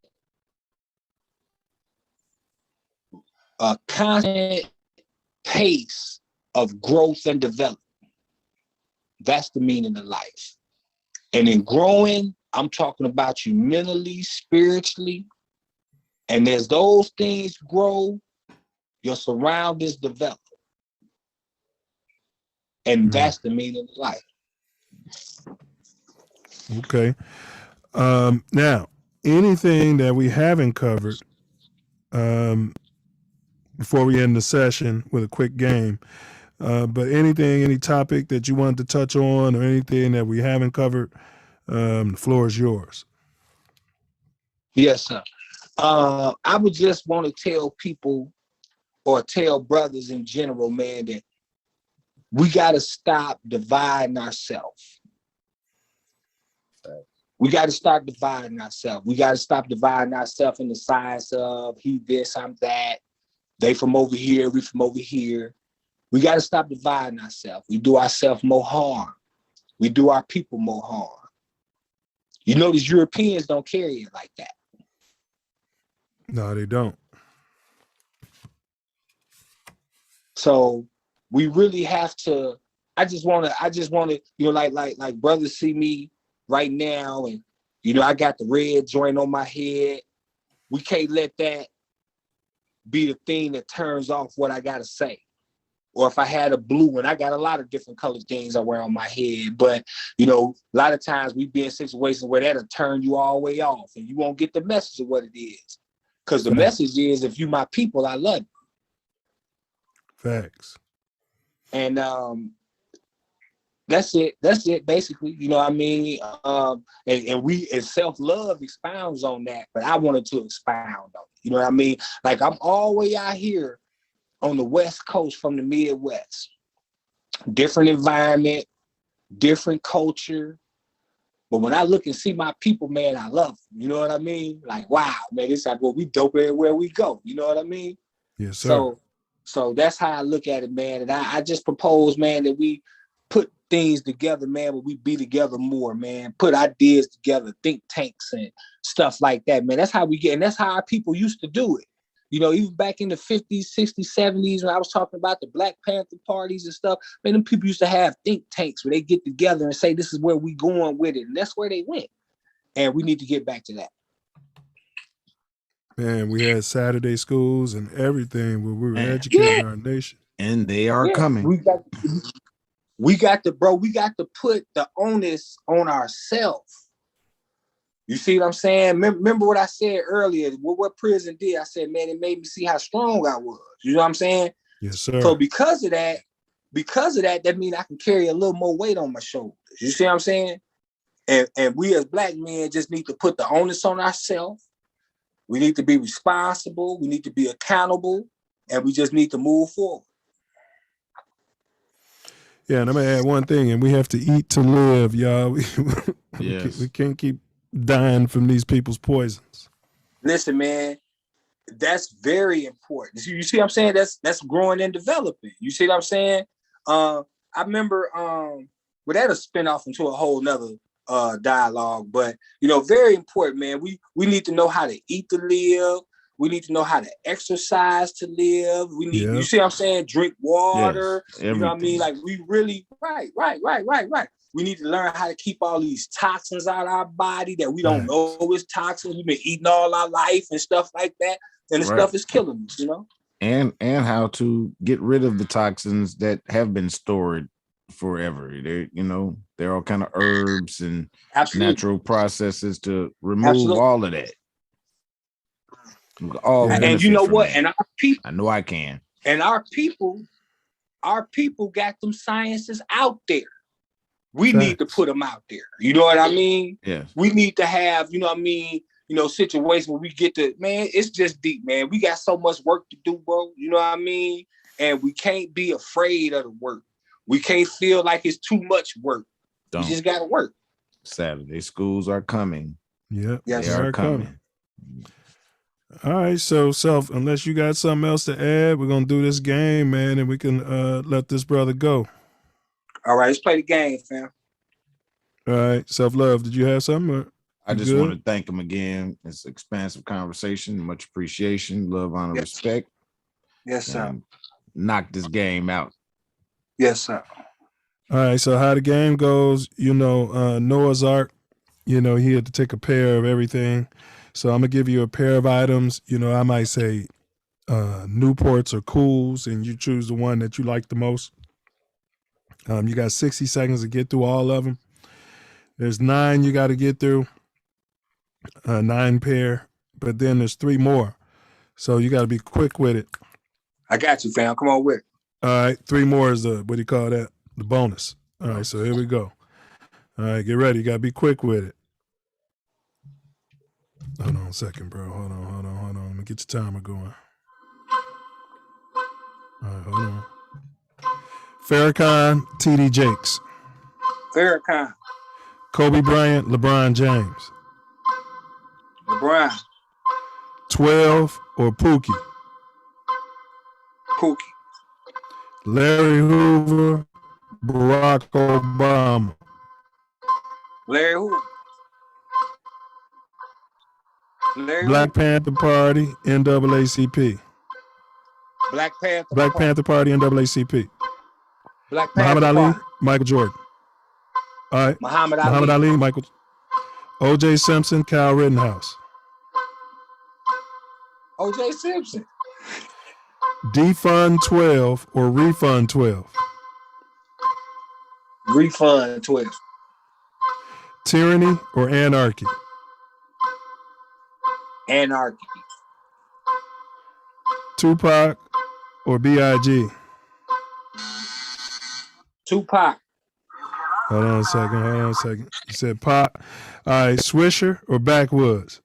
pace of growth and development. That's the meaning of life. And in growing, I'm talking about you mentally, spiritually. And as those things grow, your surroundings develop. And that's the meaning of life. Okay. Now, anything that we haven't covered before we end the session with a quick game, but any topic that you wanted to touch on or anything that we haven't covered, the floor is yours. Yes, sir. I would just want to tell people or tell brothers in general, man, that we got to stop dividing ourselves. We got to start dividing ourselves. We got to stop dividing ourselves in the science of he this, I'm that. They from over here, we from over here. We got to stop dividing ourselves. We do ourselves more harm. We do our people more harm. You know, these Europeans don't carry it like that. No, they don't. So we really have to. I just want to. You know, like brothers see me right now, and you know, I got the red joint on my head. We can't let that be the thing that turns off what I gotta say. Or if I had a blue one, I got a lot of different colored things I wear on my head. But you know, a lot of times we be in situations where that'll turn you all the way off, and you won't get the message of what it is. Because the message is, if you my people, I love you. Facts. And that's it. That's it, basically. You know what I mean? And Self Love expounds on that, but I wanted to expound on it. You know what I mean? Like, I'm all the way out here on the West Coast from the Midwest. Different environment, different culture. But when I look and see my people, man, I love them. You know what I mean? Like, wow, man, it's like, well, we dope everywhere we go. You know what I mean? Yes, sir. So that's how I look at it, man. And I just propose, man, that we put things together, man, but we be together more, man. Put ideas together, think tanks and stuff like that, man. That's how we get, and that's how our people used to do it. You know, even back in the 50s, 60s, 70s, when I was talking about the Black Panther parties and stuff, man, them people used to have think tanks where they get together and say, this is where we going with it. And that's where they went. And we need to get back to that. Man, we had Saturday schools and everything where we were educating our nation. And they are coming. We got to put the onus on ourselves. You see what I'm saying? Remember what I said earlier, what prison did. I said, man, it made me see how strong I was. You know what I'm saying? Yes, sir. So because of that, that means I can carry a little more weight on my shoulders. You see what I'm saying? And we as Black men just need to put the onus on ourselves. We need to be responsible. We need to be accountable. And we just need to move forward. Yeah, and I'm going to add one thing, and we have to eat to live, y'all. We can't keep dying from these people's poisons. Listen, man, that's very important. You see what I'm saying? That's growing and developing. You see what I'm saying? I remember, that'll spin off into a whole nother dialogue, but, you know, very important, man. We need to know how to eat to live. We need to know how to exercise to live. We need, you see what I'm saying? Drink water. Yes, you know what I mean? Like, we really, right. We need to learn how to keep all these toxins out of our body that we don't know is toxins. We've been eating all our life and stuff like that. And the stuff is killing us, you know? And how to get rid of the toxins that have been stored forever. There are all kind of herbs and natural processes to remove all of that. And you know what? And our people, I know I can. And our people got them sciences out there. We need to put them out there. You know what I mean? Yeah. We need to have, you know what I mean, situations where we get to, man, it's just deep, man. We got so much work to do, bro. You know what I mean? And we can't be afraid of the work. We can't feel like it's too much work. We just got to work. Saturday schools are coming. Yep. Yes, they are coming. All right, so Self, unless you got something else to add, we're going to do this game, man, and we can let this brother go. All right, let's play the game, fam. All right, Self Love, did you have something? I just want to thank him again. It's an expansive conversation. Much appreciation, love, honor, respect. Yes, sir. Knock this game out. Yes, sir. All right, so how the game goes, Noah's Ark, he had to take a pair of everything. So I'm going to give you a pair of items. I might say Newports or Cools, and you choose the one that you like the most. You got 60 seconds to get through all of them. There's 9 you got to get through, 9 pair, but then there's 3 more. So you got to be quick with it. I got you, fam. Come on with it. All right, 3 more is what do you call that? The bonus. All right, so here we go. All right, get ready. You got to be quick with it. Hold on a second, bro. Hold on. Let me get your timer going. All right, hold on. Farrakhan, TD Jakes. Farrakhan. Kobe Bryant, LeBron James. LeBron. 12 or Pookie. Pookie. Larry Hoover, Barack Obama. Larry Hoover. Black Panther Party, NAACP. Black Panther Party, NAACP. Black Muhammad Panther Ali, Party. Michael Jordan. All right. Muhammad Ali, Michael. O.J. Simpson, Kyle Rittenhouse. O.J. Simpson. Defund 12 or Refund 12. Refund 12. Tyranny or Anarchy. Anarchy. Tupac or B.I.G. Tupac. Hold on a second. You said Pop. All right, Swisher or Backwoods?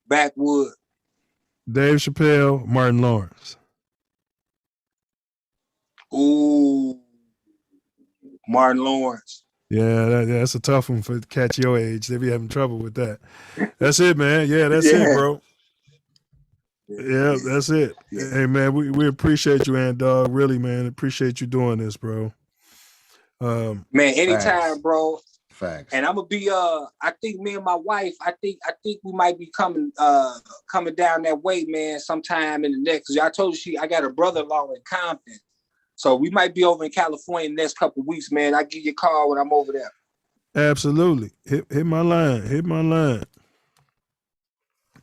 Backwood. Dave Chappelle, Martin Lawrence. Ooh, Martin Lawrence. Yeah, that's a tough one for catch your age. They be having trouble with that. That's it, man. Yeah, that's it, bro. Yeah, that's it. Yeah. Hey, man, we appreciate you, Ant Dog. Really, man, appreciate you doing this, bro. Man, anytime, Facts. bro. Facts. And I'm gonna be I think me and my wife, I think we might be coming down that way, man, sometime in the next. I told you I got a brother-in-law in Compton. So we might be over in California in the next couple of weeks, man. I'll give you a call when I'm over there. Absolutely. Hit my line. You know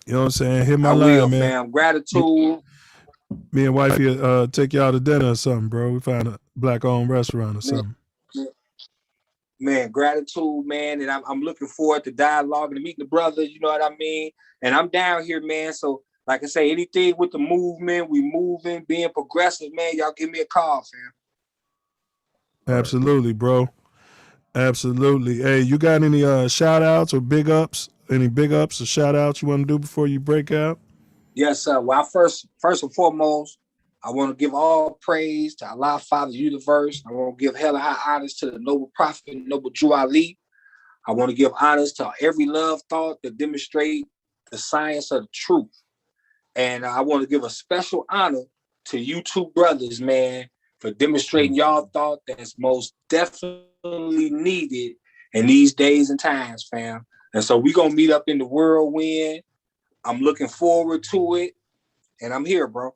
what I'm saying? Hit my I line, will, man. fam. Gratitude. Me and wifey take y'all to dinner or something, bro. We find a black-owned restaurant or something. Man, gratitude, man. And I'm looking forward to dialogue and meeting the brothers, you know what I mean? And I'm down here, man. So, like I say, anything with the movement, we moving, being progressive, man, y'all give me a call, fam. Absolutely, bro. Absolutely. Hey, you got any shout outs or big ups? Any big ups or shout outs you want to do before you break out? Yes, sir. Well, first and foremost, I want to give all praise to Allah, Father, Universe. I want to give hella high honors to the noble prophet, noble Jew Ali. I want to give honors to every love thought that demonstrate the science of the truth. And I want to give a special honor to you two brothers, man, for demonstrating y'all thought that's most definitely needed in these days and times, fam. And so we're going to meet up in the whirlwind. I'm looking forward to it. And I'm here, bro.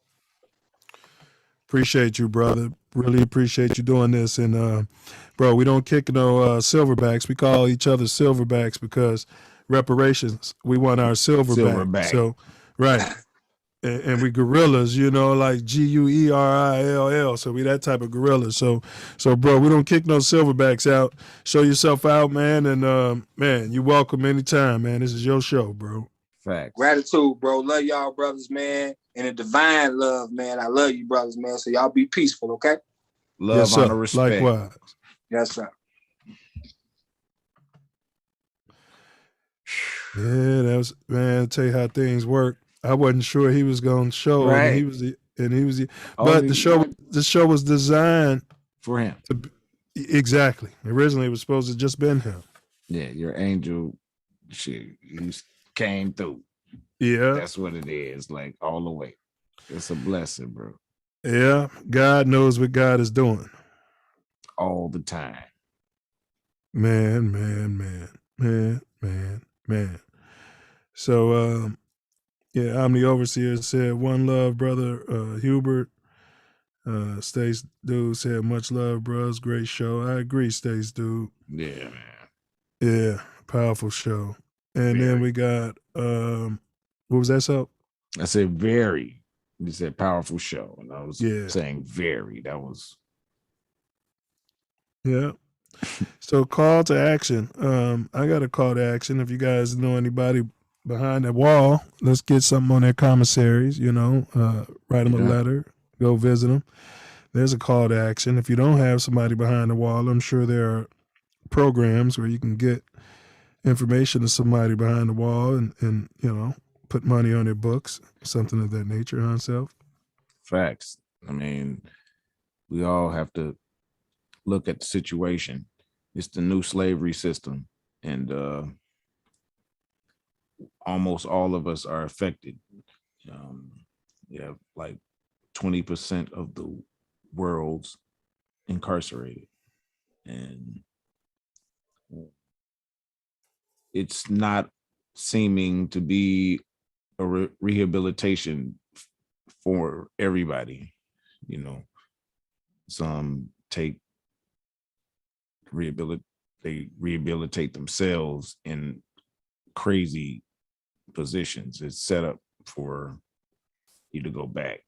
Appreciate you, brother. Really appreciate you doing this. And, bro, we don't kick no silverbacks. We call each other silverbacks because reparations, we want our silverback. So, right. And we gorillas, you know, like Guerill. So we that type of gorilla. So, bro, we don't kick no silverbacks out. Show yourself out, man. And, man, you're welcome anytime, man. This is your show, bro. Facts. Gratitude, bro. Love y'all, brothers, man. And a divine love, man. I love you, brothers, man. So y'all be peaceful, okay? Love, yes, sir. honor, respect. Likewise. Yes, sir. Yeah, that was, man, I'll tell you how things work. I wasn't sure he was going to show, right. and he was, but the show was designed for him. Exactly. Originally, it was supposed to just been him. Yeah, your angel, shit, you came through. Yeah, that's what it is. Like all the way. It's a blessing, bro. Yeah, God knows what God is doing all the time. Man. So, yeah, I'm the overseer. Said one love, brother Hubert. Stace dude said much love, bros. Great show. I agree, Stace dude. Yeah, man. Yeah, powerful show. And then we got what was that? So I said very. You said powerful show, and I was saying very. That was So call to action. I got a call to action. If you guys know anybody behind the wall, let's get something on their commissaries. You know, write them a letter. Go visit them. There's a call to action. If you don't have somebody behind the wall, I'm sure there are programs where you can get information to somebody behind the wall and you know, put money on their books, something of that nature, huh, Self? Facts. I mean, we all have to look at the situation. It's the new slavery system, and almost all of us are affected. You have like 20% of the world's incarcerated, and it's not seeming to be a rehabilitation for everybody. You know, some they rehabilitate themselves in crazy positions. It's set up for you to go back,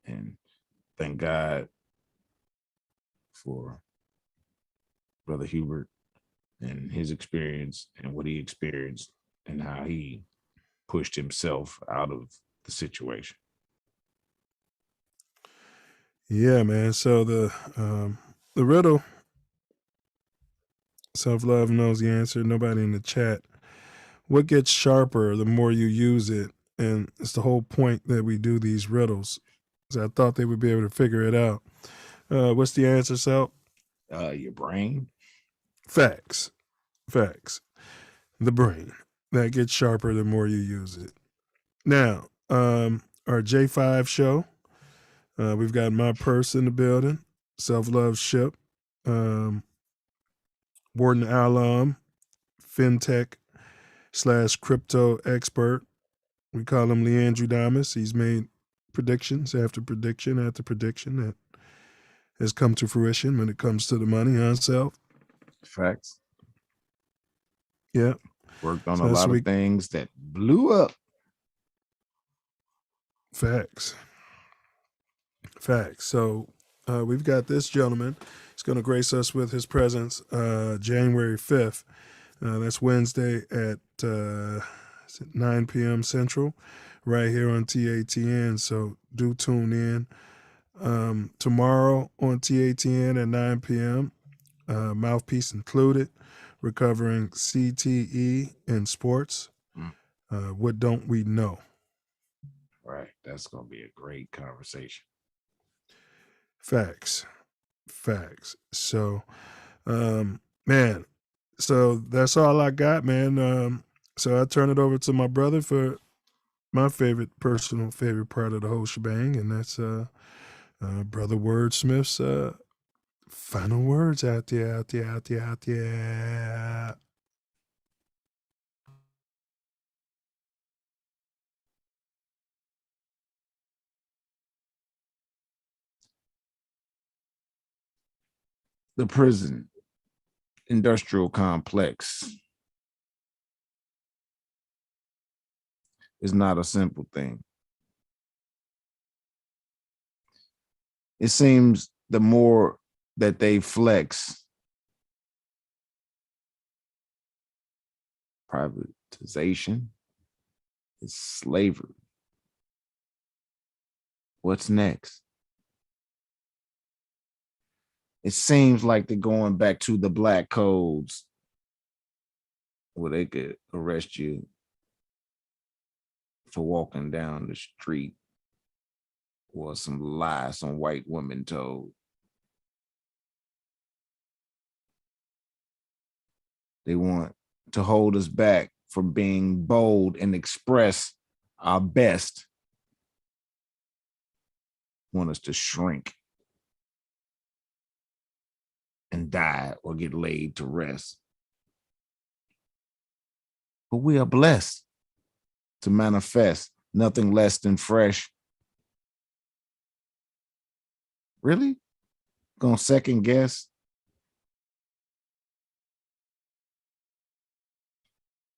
and thank God for Brother Hubert and his experience and what he experienced and how he pushed himself out of the situation. Yeah, man. So the riddle, Self Love knows the answer. Nobody in the chat. What gets sharper the more you use it? And it's the whole point that we do these riddles. So I thought they would be able to figure it out. What's the answer, Self? Your brain. Facts. The brain. That gets sharper the more you use it. Now, our J5 show. We've got my purse in the building. Self Love Ship. Warden Alam, fintech / crypto expert. We call him Leandrew Damas. He's made predictions after prediction after prediction that has come to fruition when it comes to the money, huh, Self? Facts. Yeah. Worked on a lot of things that blew up. Facts. So we've got this gentleman. He's going to grace us with his presence January 5th. That's Wednesday at 9 p.m. Central, right here on TATN. So do tune in. Tomorrow on TATN at 9 p.m., Mouthpiece Included, recovering CTE in sports. What don't we know? Right. That's going to be a great conversation. Facts. So, man, so that's all I got, man. So I turn it over to my brother for my personal favorite part of the whole shebang, and that's Brother Wordsmith's final words out there. The prison industrial complex is not a simple thing. It seems the more that they flex privatization is slavery. What's next? It seems like they're going back to the black codes where they could arrest you for walking down the street or some lie some white woman told. They want to hold us back from being bold and express our best. Want us to shrink and die or get laid to rest. But we are blessed to manifest nothing less than fresh. Really? Gonna second guess?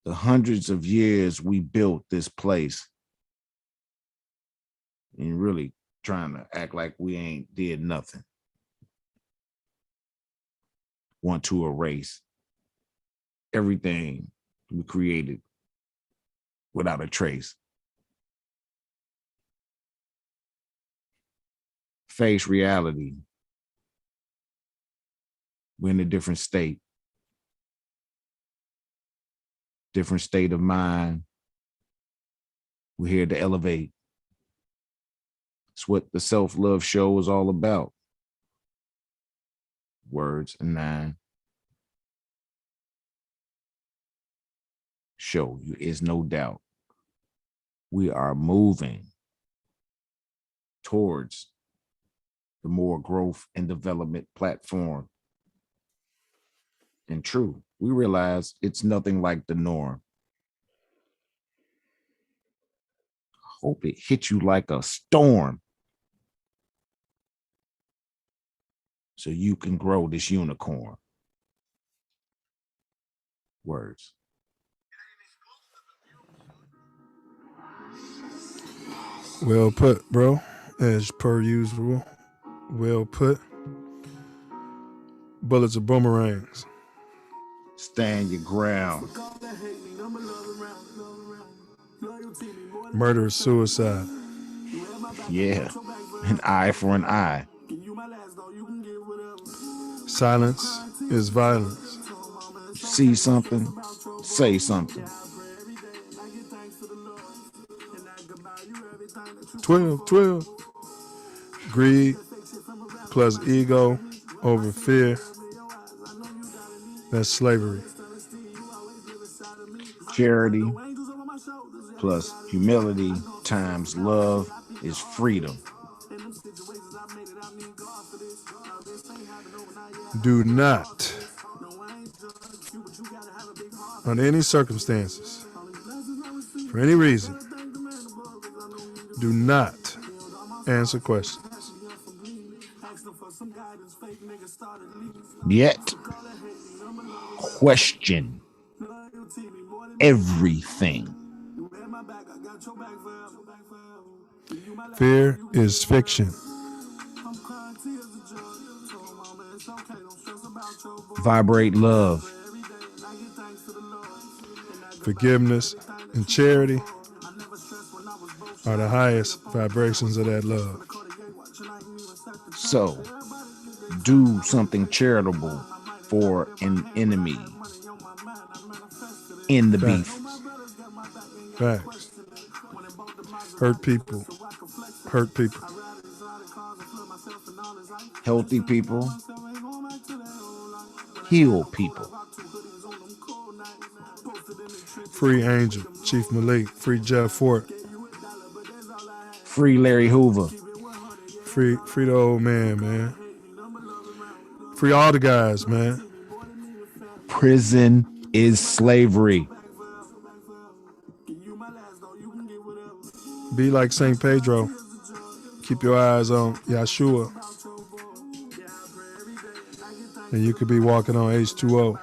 The hundreds of years we built this place and really trying to act like we ain't did nothing. Want to erase everything we created without a trace. Face reality. We're in a different state of mind. We're here to elevate. It's what the Self Love Show is all about. Words and 9. Show you is no doubt. We are moving towards the Moor Growth and Development platform. And true, we realize it's nothing like the norm. I hope it hits you like a storm so you can grow this unicorn. Words. Well put, bro. As per usual. Well put. Bullets are boomerangs. Stand your ground. Murder is suicide. Yeah, an eye for an eye. Silence is violence. See something, say something. 12. Greed plus ego over fear. That's slavery. Charity plus humility times love is freedom. Do not, under any circumstances, for any reason, do not answer questions. Yet, question everything. Fear is fiction. Vibrate love. Forgiveness and charity are the highest vibrations of that love. So, do something charitable for an enemy in the beef. Facts. Hurt people. Hurt people. Healthy people. Heal people. Free Angel, Chief Malik, free Jeff Fort. Free Larry Hoover. Free the old man. Free all the guys, man. Prison is slavery. Be like St. Pedro. Keep your eyes on Yeshua. And you could be walking on H2O.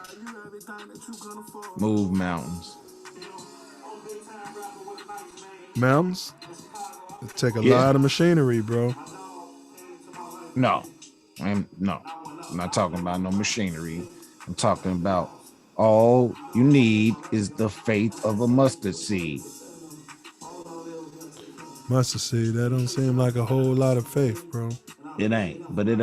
Move mountains. Mountains? It take a lot of machinery, bro. No. I'm not talking about no machinery. I'm talking about all you need is the faith of a mustard seed. Mustard seed, that don't seem like a whole lot of faith, bro. It ain't, but it